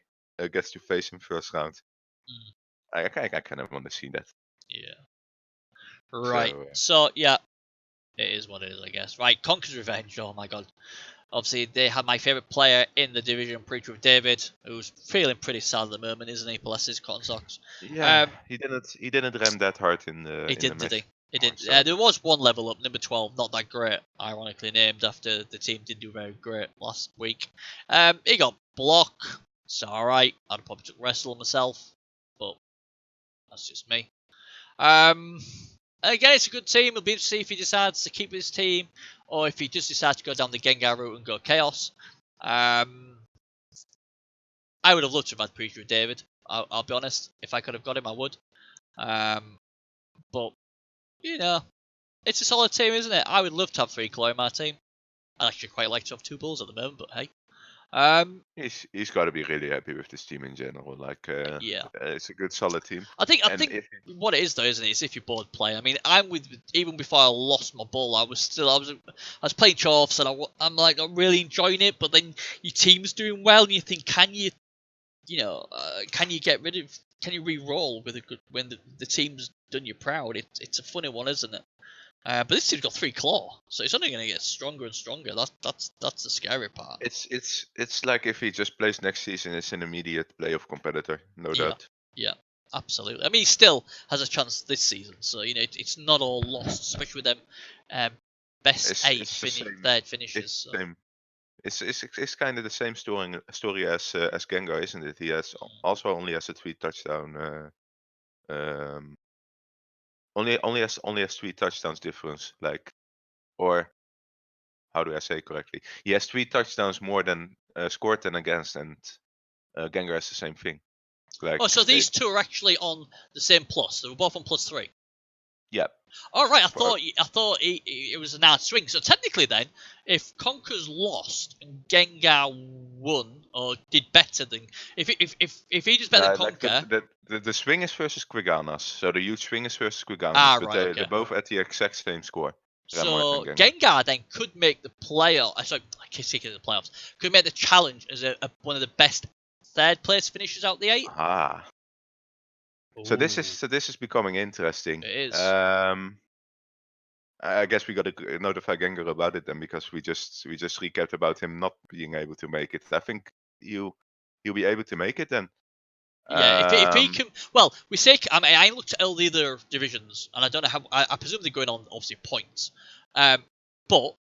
gets to face him first round. I kind of want to see that. Yeah. Right. So yeah, it is what it is, I guess. Right, Conker's Revenge. Oh my god. Obviously, they had my favourite player in the division, Preacher of David, who's feeling pretty sad at the moment, isn't he? Bless his cotton socks. Yeah, he didn't ram that hard in the. He in didn't, the did he? match. He didn't. So. There was one level up, number 12, not that great, ironically named after the team did do very great last week. He got block. It's alright. I'd probably took wrestle myself, but that's just me. Again, it's a good team. It'll be interesting to see if he decides to keep his team or if he just decides to go down the Gengar route and go Chaos. I would have loved to have had Preacher with David. I'll be honest. If I could have got him, I would. But, it's a solid team, isn't it? I would love to have 3 Claw in my team. I'd actually quite like to have 2 Bulls at the moment, but hey. He's got to be really happy with this team in general. Like, it's a good, solid team. I think what it is though, isn't it? Is if you're bored playing. I mean, even before I lost my ball, I was playing Chorfs and I'm like not really enjoying it. But then your team's doing well, and you think, can you re-roll with a good when the team's done you proud? It's a funny one, isn't it? But this team's got 3 Claw, so it's only going to get stronger and stronger. That's the scary part. It's like if he just plays next season, it's an immediate playoff competitor, no doubt. Yeah, absolutely. I mean, he still has a chance this season, so it's not all lost, especially with them best 8 third finishes. So. it's kind of the same story as Gengar, isn't it? He has also only has a 3 touchdown. Only has 3 touchdowns difference. Like, or how do I say correctly? He has 3 touchdowns more than scored than against, and Gengar has the same thing. Like, Oh, so these two are actually on the same plus. They were both on +3. yeah. Oh right, I thought it was an hard swing. So technically, then, if Conker's lost and Gengar won or did better than if he does better than Like Conker, the swing is versus Quiganas, so the huge swing is versus Quiganas, but right, they're okay. both at the exact same score. Remart and So Gengar. Gengar then could make the playoff. Sorry, I keep thinking of the playoffs. Could make the challenge as one of the best third place finishers out the 8. Ah. So Ooh, this is becoming interesting. it is. I guess we got to notify Gengar about it then, because we just recapped about him not being able to make it. I think he'll be able to make it then. Yeah, if he can, well, we say I mean I looked at all the other divisions and I don't know how I presume they're going on obviously points, but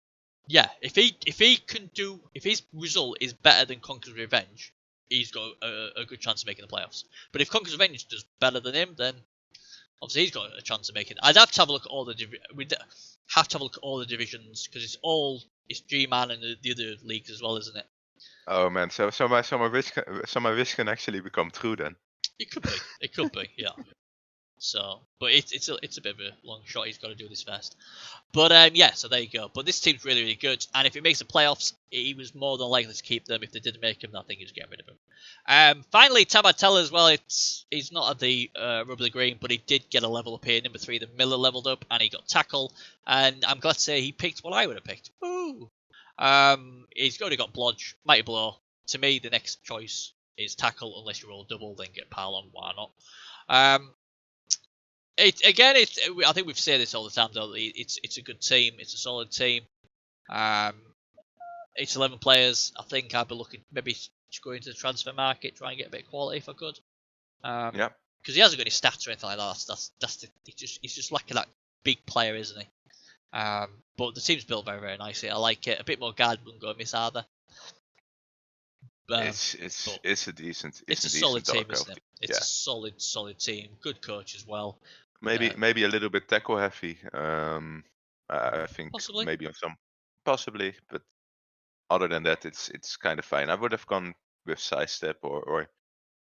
yeah, if he can do if his result is better than Conker's Revenge, he's got a good chance of making the playoffs. But if Conker's Revenge does better than him, then obviously he's got a chance of making. I'd have to have a look at all the we'd have to have a look at all the divisions because it's Gman and the other leagues as well, isn't it? Oh man, so my wish can actually become true then. It could be, yeah. So, but it's a bit of a long shot. He's got to do this first. But yeah, so there you go. But this team's really, really good. And if it makes the playoffs, he was more than likely to keep them. If they didn't make him, I think he was getting rid of him. Finally, Tabatella as well. He's not at the rubber green, but he did get a level up here. Number 3, the Miller leveled up, and he got tackle. And I'm glad to say he picked what I would have picked. Woo! He's already got Blodge, Mighty Blow. To me, the next choice is tackle, unless you roll double, then get pile on. Why not? I think we've said this all the time though. It's a good team. It's a solid team. It's 11 players. I think I'd be looking maybe to go into the transfer market, try and get a bit of quality if I could. Yeah. Because he hasn't got any stats or anything like that. He's just lacking that big player, isn't he? But the team's built very, very nicely. I like it. A bit more guard wouldn't go amiss either. It's a decent solid team, dark isn't it? It's a solid team. Good coach as well. Maybe a little bit tackle heavy. I think Possibly. maybe on some, possibly, but other than that, it's kind of fine. I would have gone with sidestep or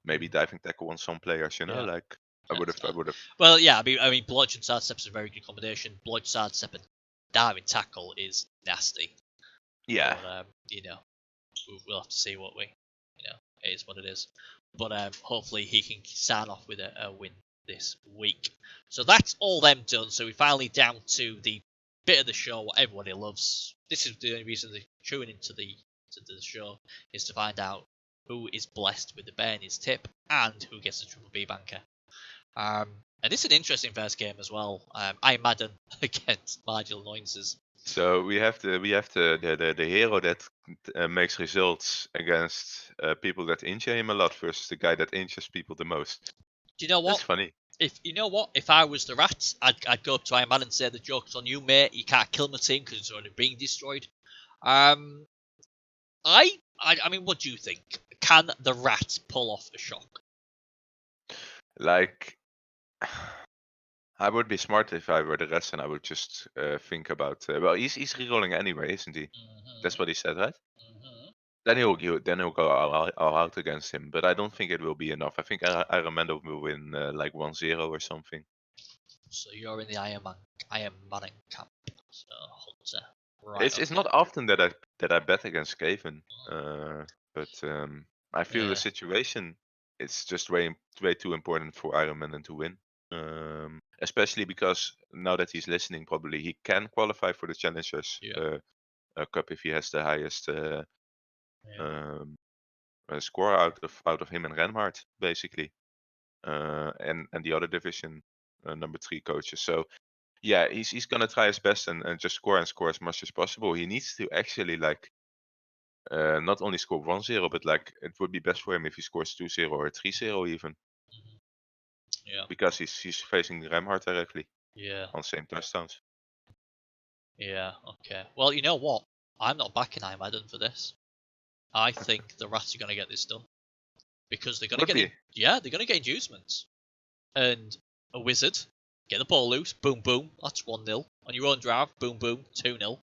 maybe diving tackle on some players. You know, Yeah. like I would have. Well, yeah, I mean, blodge and sidestep is a very good combination. Blodge, sidestep, and diving tackle is nasty. Yeah. But, we'll have to see what it is what it is. But hopefully he can sign off with a win this week. So that's all them done. So we're finally down to the bit of the show what everybody loves. This is the only reason they're tuning into the show is to find out who is blessed with the bear in his tip and who gets the triple B banker. And this is an interesting first game as well. I Madden against Marginal Annoyances. So we have the hero that makes results against people that injure him a lot versus the guy that injures people the most. Do you know what? That's funny. If I was the Rats, I'd go up to Iron Man and say the joke's on you, mate. You can't kill my team because it's already being destroyed. I mean, what do you think? Can the Rats pull off a shock? Like, I would be smart if I were the Rats, and I would just think about. Well, he's rerolling anyway, isn't he? Mm-hmm. That's what he said, right? Mm-hmm. Then he'll go all out against him, but I don't think it will be enough. I think Iron Man will win like 1-0 or something. So you're in the Iron Man camp. So Hunter. Right. It's not often that I bet against Skaven, but I feel the situation it's just way too important for Iron Man to win. Especially because now that he's listening, probably he can qualify for the Challengers Cup if he has the highest score out of him and Renhard, basically, and the other division number 3 coaches. So yeah, he's gonna try his best and just score as much as possible. He needs to actually like not only score 1-0, but like it would be best for him if he scores 2-0 or 3-0 even. Yeah. Because he's facing Remhard directly. Yeah. On same touchdowns. Yeah. Okay. Well, you know what? I'm not backing Iron Madden for this. I think the Rats are going to get this done because they're going to Would get be. they're going to get inducements and a wizard get the ball loose, boom boom, that's 1-0 on your own drive, boom boom, 2-0. Good luck.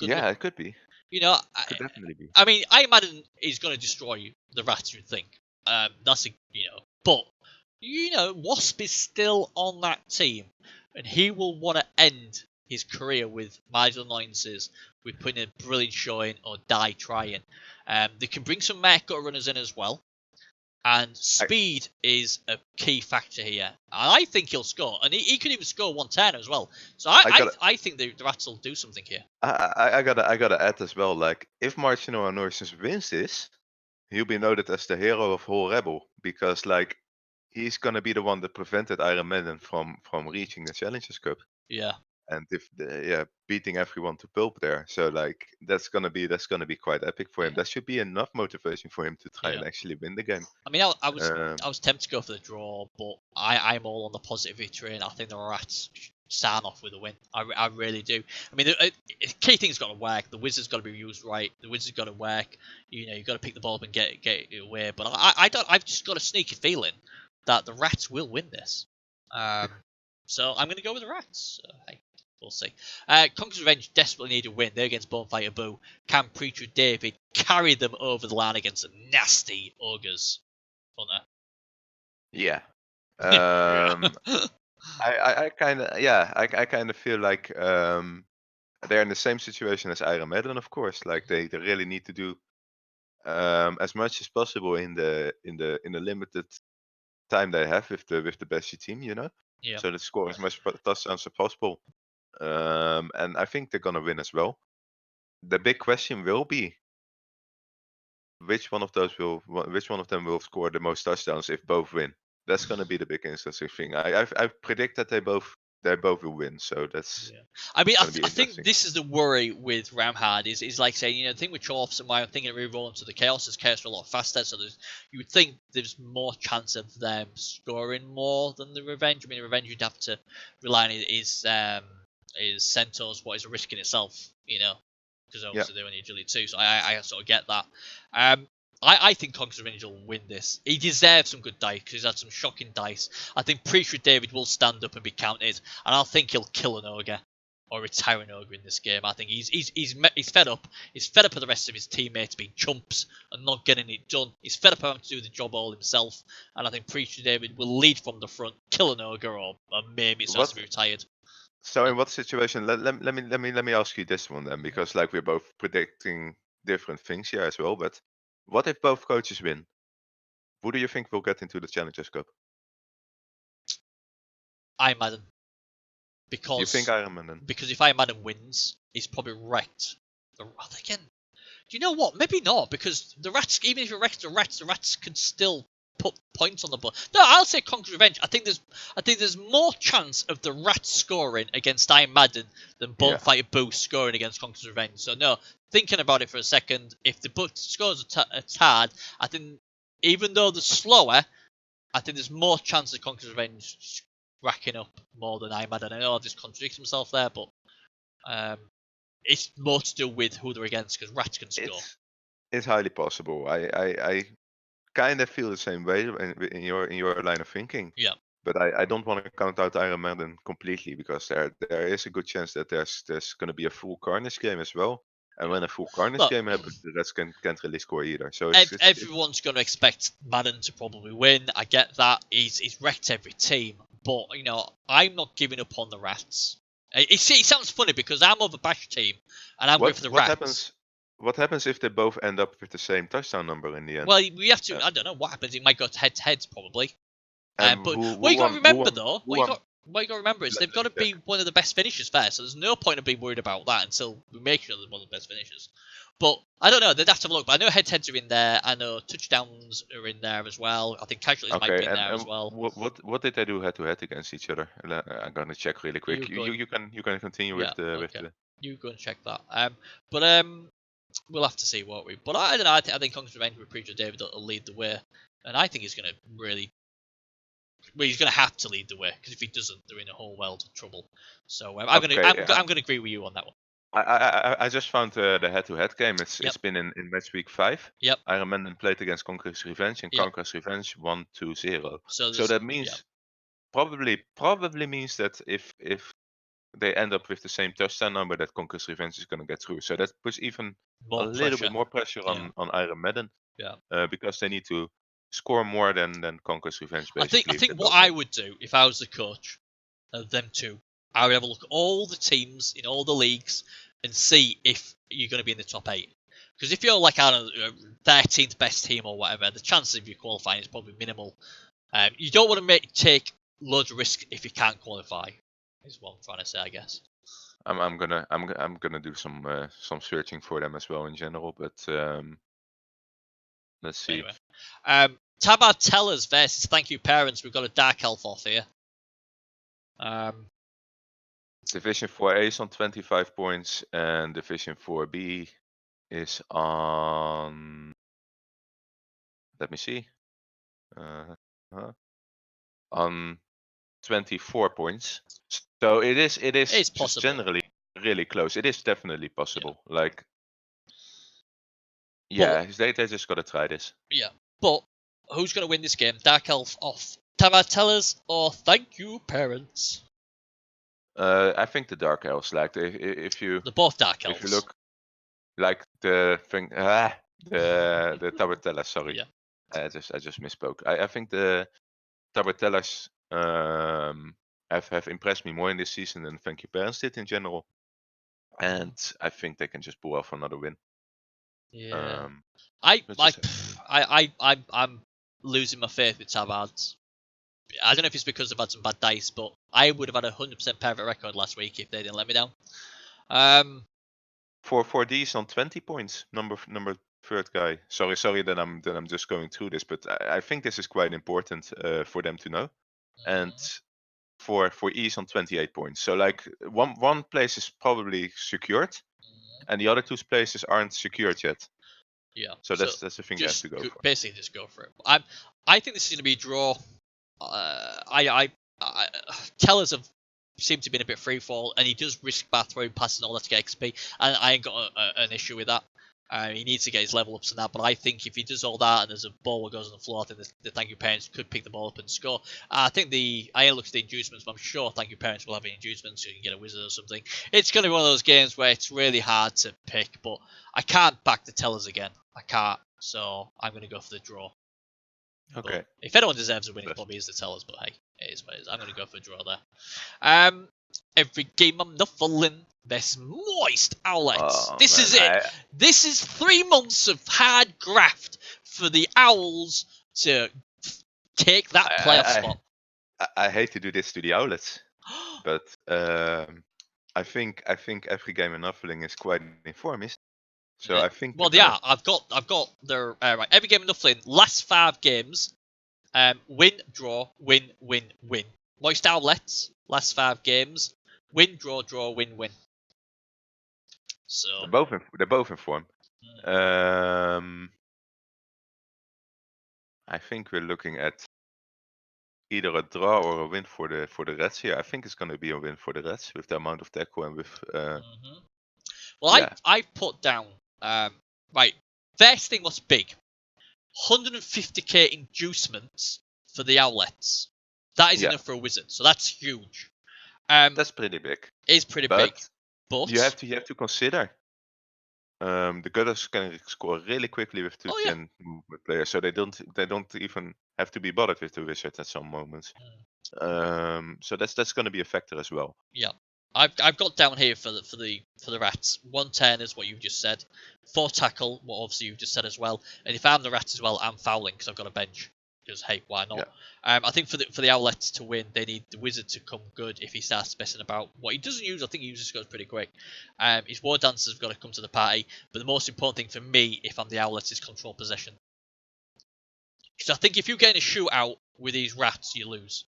Yeah, it could be. You know, Could definitely be. I mean, I imagine he's going to destroy the Rats. You'd think. That's but Wasp is still on that team, and he will want to end his career with minor annoyances, with putting a brilliant showing or die trying. They can bring some Merco runners in as well, and speed is a key factor here. And I think he'll score, and he could even score 110 as well. So I think the Rats will do something here. I gotta add as well. Like, if Marcino Anorsons wins this, he'll be noted as the hero of whole Rebel because like he's gonna be the one that prevented Iron Maiden from reaching the Challengers Cup. Yeah. And beating everyone to pulp there. So like that's gonna be quite epic for him. Yeah. That should be enough motivation for him to try and actually win the game. I mean, I was tempted to go for the draw, but I'm all on the positivity train. I think the Rats start off with a win. I really do. I mean, the key thing's got to work. The Wizard's got to be used right. The Wizard's got to work. You've got to pick the ball up and get it away. But I've just got a sneaky feeling that the Rats will win this. So I'm going to go with the Rats. Hey, we'll see. Conqueror's Revenge desperately need a win. They're against Bonfire Boo. Can Preacher David carry them over the line against the nasty Ogres? Hunter. Yeah. I kind of feel like they're in the same situation as Iron Maiden, of course. Like they really need to do as much as possible in the limited time they have with the best team, Yeah. So to score as much touchdowns as possible. And I think they're gonna win as well. The big question will be which one of them will score the most touchdowns if both win. That's gonna be the big interesting thing. I predict that they both will win. So that's. Yeah. I mean, I think interesting. this is the worry with Ramhard is like saying, the thing with Chorfs and why I'm thinking of re-rolling to the Chaos is Chaos are a lot faster, so you would think there's more chance of them scoring more than the Revenge. I mean, the Revenge you'd have to rely on is Centaurs, what is a risk in itself, because obviously they're only agility too, so I sort of get that. I think Conqueror's Revenge will win this. He deserves some good dice because he's had some shocking dice. I think Preacher David will stand up and be counted, and I think he'll kill an ogre or retire an ogre in this game. I think he's fed up. He's fed up of the rest of his teammates being chumps and not getting it done. He's fed up of having to do the job all himself, and I think Preacher David will lead from the front, kill an ogre, or maybe it has to be retired. So in what situation? Let me ask you this one then, because like we're both predicting different things here as well. But what if both coaches win? Who do you think will get into the Challengers Cup? Iron Maiden. Because you think Iron Maiden? Because if Iron Maiden wins, he's probably wrecked. Again, do you know what? Maybe not, because the Rats, even if you wreck the Rats can still put points on the board. No, I'll say Conqueror's Revenge. I think there's more chance of the Rats scoring against Iron Maiden than Bonfire Boo scoring against Conqueror's Revenge. So no, thinking about it for a second, if the scores are tad, I think even though they're slower, I think there's more chance of Conqueror's Revenge racking up more than Iron Maiden. I know I've just contradicted myself there, but it's more to do with who they're against because Rats can score. It's highly possible. I kind of feel the same way in your line of thinking. Yeah. But I don't want to count out Iron Maiden completely because there is a good chance that there's going to be a full Carnage game as well. And when a full Carnage game happens, the Reds can't really score either. So everyone's going to expect Madden to probably win. I get that. He's wrecked every team. But, I'm not giving up on the Rats. It sounds funny because I'm of a Bash team and I'm going for the Rats. What happens if they both end up with the same touchdown number in the end? Well, we have to. I don't know what happens. It might go head to heads probably. But what you got to remember though, what you got to remember is they've got to be one of the best finishers first. So there's no point of being worried about that until we make sure they're one of the best finishers. But I don't know. They'd have to have a look. But I know head to heads are in there. I know touchdowns are in there as well. I think casualties might be in there as well. What did they do head to head against each other? I'm gonna check really quick. You can continue with the. You go and check that. We'll have to see, won't we? But I don't know. I think Conqueror's Revenge with Preacher David will lead the way, and I think he's going to really. Well, he's going to have to lead the way because if he doesn't, they're in a whole world of trouble. So I'm going to agree with you on that one. I just found the head-to-head game. It's Yep. been in match week 5. Yep. Iron Man played against Conqueror's Revenge, and Yep. Conqueror's Revenge won 2-0. So So that means probably means that if they end up with the same touchdown number, that Conqueror's Revenge is gonna get through. So that puts even a more little pressure. bit more pressure Yeah. on Iron Maiden. Yeah. Because they need to score more than Conqueror's Revenge, I basically. think what I would do if I was the coach of them two, I would have a look at all the teams in all the leagues and see if you're going to be in the top 8. Because if you're like, I don't know, 13th best team or whatever, the chances of you qualifying is probably minimal. You don't want to take loads of risk if you can't qualify. Is what I'm trying to say, I guess. I'm gonna do some searching for them as well in general, but let's see. Anyway, Tabard Tellers versus Thank You Parents. We've got a Dark Elf off here. Division 4A is on 25 points, and Division 4B is on. Let me see. On 24 points. So it is It's just possible. generally really close. It is definitely possible. Yeah. Like, yeah, they just gotta try this. Yeah, but who's going to win this game? Dark Elf off Tabard Tellers or Thank You Parents? I think the Dark Elves. Like, if you They're both Dark Elves. if you look, like the thing, the Tabartella. Sorry, Yeah. I just misspoke. I think the Tabartellas have impressed me more in this season than Thank You Parents did in general, and I think they can just pull off another win. Yeah. Let's I'm losing my faith with Tabards. I don't know if it's because I've had some bad dice, but I would have had a 100% perfect record last week if they didn't let me down. For these on 20 points, number third guy. Sorry that I'm just going through this, but I think this is quite important for them to know. And for E's on 28 points. So like one place is probably secured, and the other two places aren't secured yet. Yeah. So that's the thing you have to go for. Basically, just go for it. I think this is going to be a draw. Tellers have seemed to be in a bit free fall, and he does risk throwing passes and all that to get XP, and I ain't got an issue with that. He needs to get his level ups and that, but I think if he does all that and there's a ball that goes on the floor, I think the Thank You Parents could pick the ball up and score. I think I ain't looked at the inducements, but I'm sure Thank You Parents will have any inducements, so you can get a wizard or something. It's going to be one of those games where it's really hard to pick, but I can't back the Tellers again. I can't, so I'm going to go for the draw. Okay. But if anyone deserves a win, it probably is the Tellers, but hey, it is what it is. I'm going to go for a draw there. Every game I'm not falling. Best moist outlets. This is it. This is 3 months of hard graft for the Owls to take that playoff spot. I hate to do this to the outlets, but I think every game in Nuffling is quite informed. So I think. Well, yeah, I've got their right. Every game in Nuffling, last 5 games, win, draw, win, win, win. Moist outlets, last 5 games, win, draw, draw, win, win. So they're both in form. I think we're looking at either a draw or a win for the Reds here. I think it's going to be a win for the Reds with the amount of tackle and with. Well, yeah. I put down right. First thing was big. 150k inducements for the outlets. That is enough for a wizard, so that's huge. That's pretty big. It's pretty big, but you have to consider the gutters can score really quickly with 210 movement players, so they don't even have to be bothered with the wizard at some moments. So that's going to be a factor as well. Yeah, I've got down here for the Rats 110 is what you've just said, 4 tackle, what obviously you've just said as well, and if I'm the Rats as well, I'm fouling because I've got a bench. Because hey, why not? Yeah. I think for the outlets to win, they need the wizard to come good if he starts messing about. What he doesn't use, I think he uses goes pretty quick. His war dancers have got to come to the party, but the most important thing for me, if I'm the outlets, is control possession. Because I think if you get in a shootout with these Rats, you lose.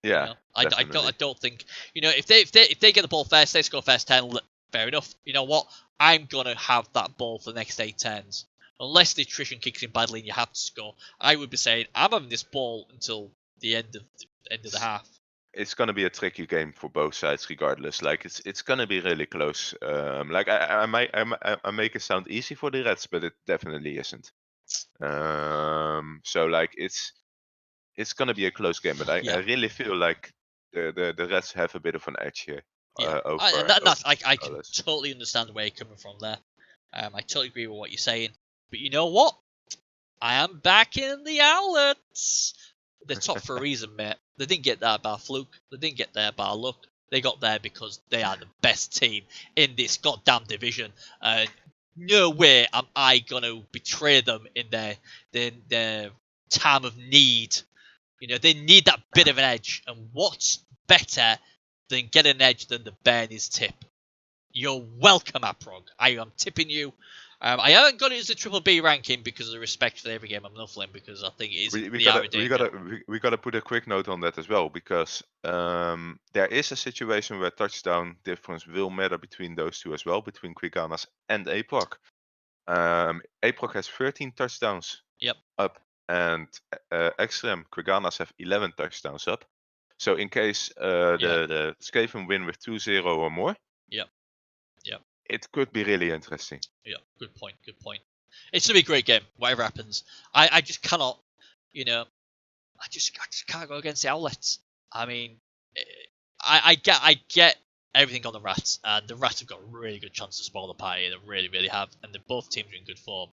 Yeah, you know? I don't think if they get the ball first, they score first 10. Fair enough. You know what? I'm gonna have that ball for the next 8 turns. Unless the attrition kicks in badly and you have to score, I would be saying I'm having this ball until the end of the half. it's gonna be a tricky game for both sides, regardless. Like it's gonna be really close. Like I make it sound easy for the Reds, but it definitely isn't. So like it's gonna be a close game, but I Yeah. really feel like the Reds have a bit of an edge here. Yeah, Over that's I can Carlos. totally understand where you're coming from there. I totally agree with what you're saying. But you know what? I am back in the outlets. They're top for a reason, mate. They didn't get there by fluke. They didn't get there by luck. They got there because they are the best team in this goddamn division. And no way am I gonna betray them in their time of need. You know, they need that bit of an edge. And what's better than get an edge than the bear in his tip? You're welcome, Aprog. I am tipping you. I haven't got it as a triple B ranking because of the respect for every game I'm nuffling, because I think it is We the hour gotta danger. we gotta put a quick note on that as well, because there is a situation where touchdown difference will matter between those two as well, between Quiganas and Aproc. Aproc has 13 touchdowns Yep. up, and Extreme Quiganas have 11 touchdowns up. So in case the Skaven win with 2-0 or more, Yep. Yep. it could be really interesting. Yeah, good point. Good point. It's gonna be a great game. Whatever happens, I just cannot. You know, I just can't go against the outlets. I mean, I get everything on the Rats, and the Rats have got a really good chance to spoil the party. They really have, and both teams are in good form.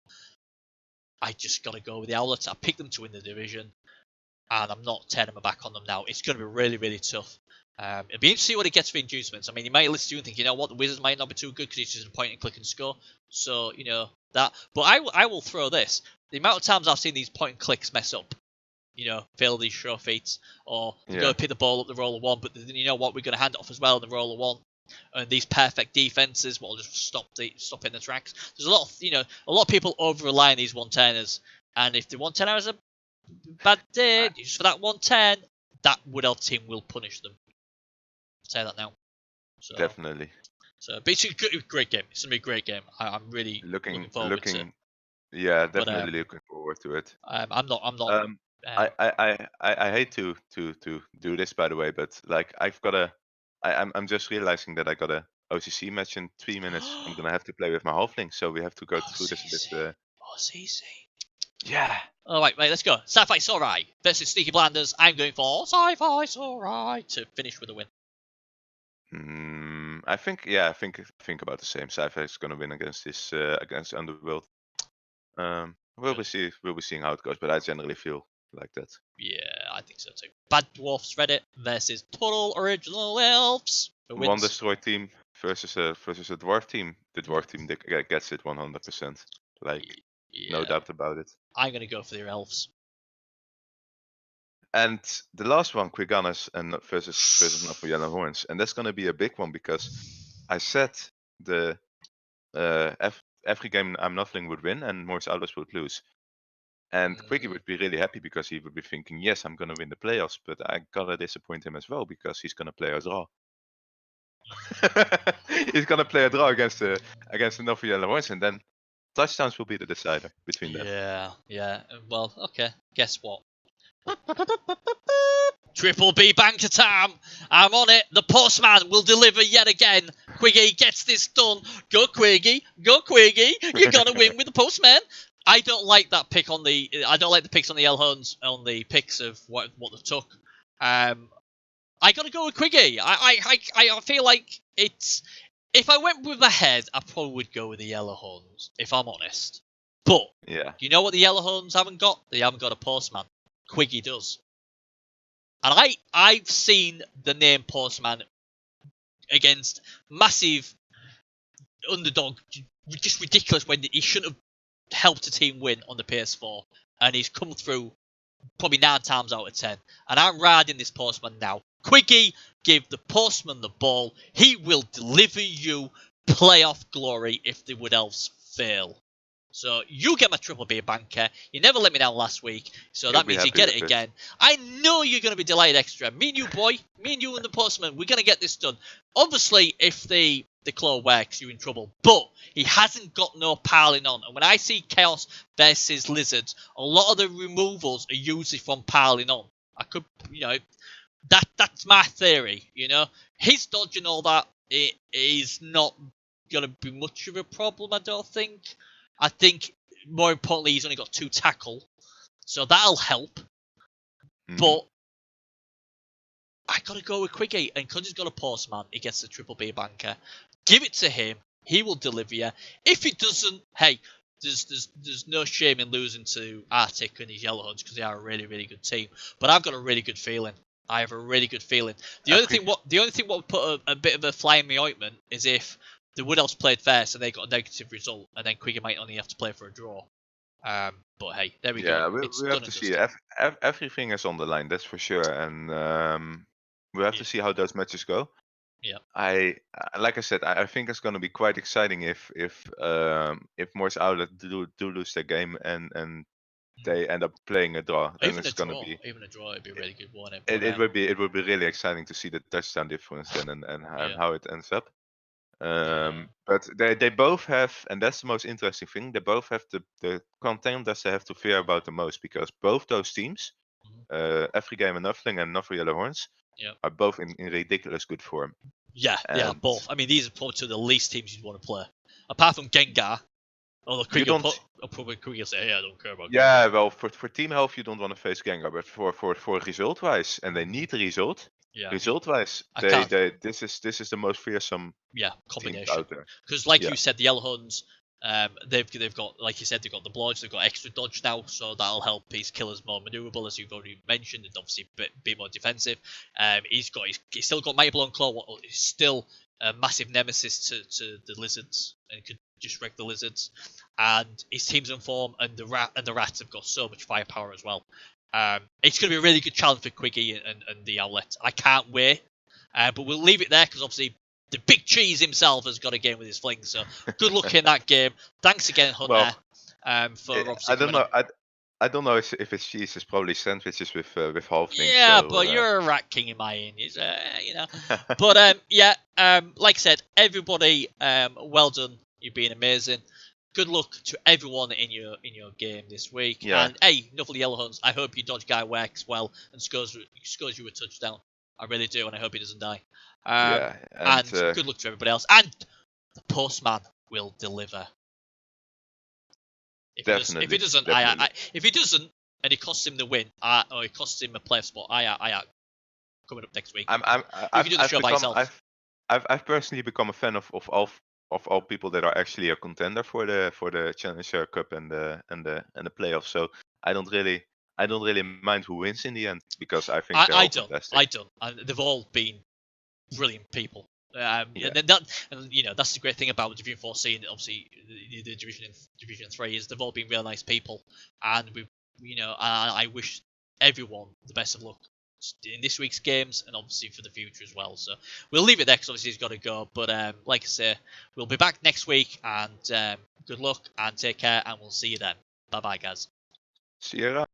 I just gotta go with the outlets. I picked them to win the division, and I'm not turning my back on them now. It's gonna be really tough. It'll be interesting to see what he gets for inducements. I mean, he might listen to you and think, you know what, the Wizards might not be too good because it's just a point and click and score. So, you know, that. But I will throw this. The amount of times I've seen these point and clicks mess up, you know, fail these show feats, or they go pick the ball up the roll of one, but then you know what, we're going to hand it off as well in the roll of one. And these perfect defenses will just stop in the tracks. There's a lot of people over rely on these 110ers. And if the 110er has a bad day, just for that 110, that Woodell team will punish them. I'll say that now. So, Definitely. So, but it's a great game. It's gonna be a great game. I'm really looking forward to it. Yeah, definitely looking forward to it. I'm not. I hate to do this, by the way, but like I'm just realizing that I got a OCC match in 3 minutes. I'm gonna have to play with my halfling, so we have to go through this a bit. OCC. Yeah. All right, let's go. Sci-Fi Sorai versus Sneaky Blinders. I'm going for Sci-Fi Sorai to finish with a win. I think about the same. Sci-Fi is gonna win against this against Underworld. We'll be seeing how it goes, but I generally feel like that. Yeah, I think so too. Bad Dwarfs Reddit versus Total Original Elves. One destroy team versus a dwarf team. The dwarf team gets it 100%. Like, no doubt about it. I'm gonna go for the elves. And the last one, Quiganas and versus Not for Yellow Horns, and that's gonna be a big one because I said the every game I'm Nuffling would win and Morse Outlaws would lose. And Quiggy would be really happy because he would be thinking, yes, I'm gonna win the playoffs, but I gotta disappoint him as well because he's gonna play a draw. He's gonna play a draw against the Not for Yellow Horns, and then touchdowns will be the decider between them. Yeah. Well, okay. Guess what? Triple B banker time. I'm on it. The postman will deliver yet again. Quiggy gets this done. Go Quiggy. Go Quiggy. You're gonna win with the postman. I don't like that pick on the. I don't like the picks on the Elhones on the picks of what they took. I gotta go with Quiggy. I feel like it's. If I went with my head, I probably would go with the Yellowhorns, if I'm honest. But you know what the Yellowhorns haven't got? They haven't got a postman. Quiggy does. And I've seen the name Postman against massive underdog, just ridiculous when he shouldn't have helped a team win on the PS4, and he's come through probably 9 times out of 10. And I'm riding this Postman now. Quiggy, give the Postman the ball. He will deliver you playoff glory if the Wood Elves fail. So you get my triple B banker. You never let me down last week, so that means you get it again. I know you're going to be delighted extra. Me and you, boy. Me and you and the Postman. We're going to get this done. Obviously, if the claw works, you're in trouble. But he hasn't got no piling on. And when I see Chaos versus Lizards, a lot of the removals are usually from piling on. I could, That's my theory. You know, his dodge and all that, it is not gonna be much of a problem. I don't think. I think more importantly, he's only got 2 tackle, so that'll help. But I gotta go with Quiggy, and because he's got a postman, he gets the triple B banker. Give it to him. He will deliver you. If he doesn't, hey, there's no shame in losing to Arctic and his Yellowhunts because they are a really, really good team. But I've got a really good feeling. I have a really good feeling. The only thing what would put a bit of a fly in the ointment is if the Wood Elves played first and they got a negative result, and then Quiggy might only have to play for a draw. But hey, there we Yeah, go. It's we done have to and see. dusted. Everything is on the line, that's for sure, and we have to see how those matches go. Yeah. Like I said, I think it's going to be quite exciting if Morse Outlet do lose their game and they end up playing a draw. Then Even a it's going to draw, be it'd be a really good one. it would be really exciting to see the touchdown difference then and Yeah. how it ends up. Yeah. But they both have, and that's the most interesting thing. They both have the contenders they have to fear about the most, because both those teams, Every Game and Nothing and Nothing Yellow Horns, Yeah. are both in ridiculous good form. Yeah, they are And both. I mean, these are probably two of the least teams you'd want to play. Apart from Gengar, although you Krieg will don't. probably Krieg will say, hey, I don't care about Yeah, Gengar. well, for team health you don't want to face Gengar, but for result wise, and they need the result. Yeah. Result wise, I can't. this is the most fearsome Yeah, team combination. out there. Because, like Yeah. you said, the Yellowhunts, they've got, like you said, they've got the blodge, they've got extra dodge now, so that'll help his killers more maneuverable, as you've already mentioned, and obviously be more defensive. He's still got Mighty Blow and Claw. He's still a massive nemesis to the lizards and could just wreck the lizards. And his team's in form, and the rats have got so much firepower as well. It's going to be a really good challenge for Quiggy and the Owlet. I can't wait. But we'll leave it there because obviously the big cheese himself has got a game with his fling. So good luck in that game. Thanks again, Hunter, Well, for obviously I don't coming know. on. I don't know if it's cheese. It's probably sandwiches with halflings. Yeah, So, but you're a rat king in my eyes, you know. But like I said, everybody, well done. You've been amazing. Good luck to everyone in your game this week. Yeah. And hey, enough of the Yellowhunts. I hope your dodge guy works well and scores you a touchdown. I really do, and I hope he doesn't die. Yeah, and good luck to everybody else. And the postman will deliver. If he doesn't, if he doesn't, and it costs him the win, or it costs him a playoff spot, I coming up next week. I've personally become a fan of all people that are actually a contender for the Challenger Cup and the playoffs. So I don't really mind who wins in the end, because I think they're all fantastic. I don't. And they've all been brilliant people. And that's the great thing about Division 4 scene. Obviously, the Division 3 is they've all been real nice people, and I wish everyone the best of luck in this week's games, and obviously for the future as well. So we'll leave it there because obviously he's got to go. But like I say, we'll be back next week, and good luck and take care, and we'll see you then. Bye bye, guys. See you around.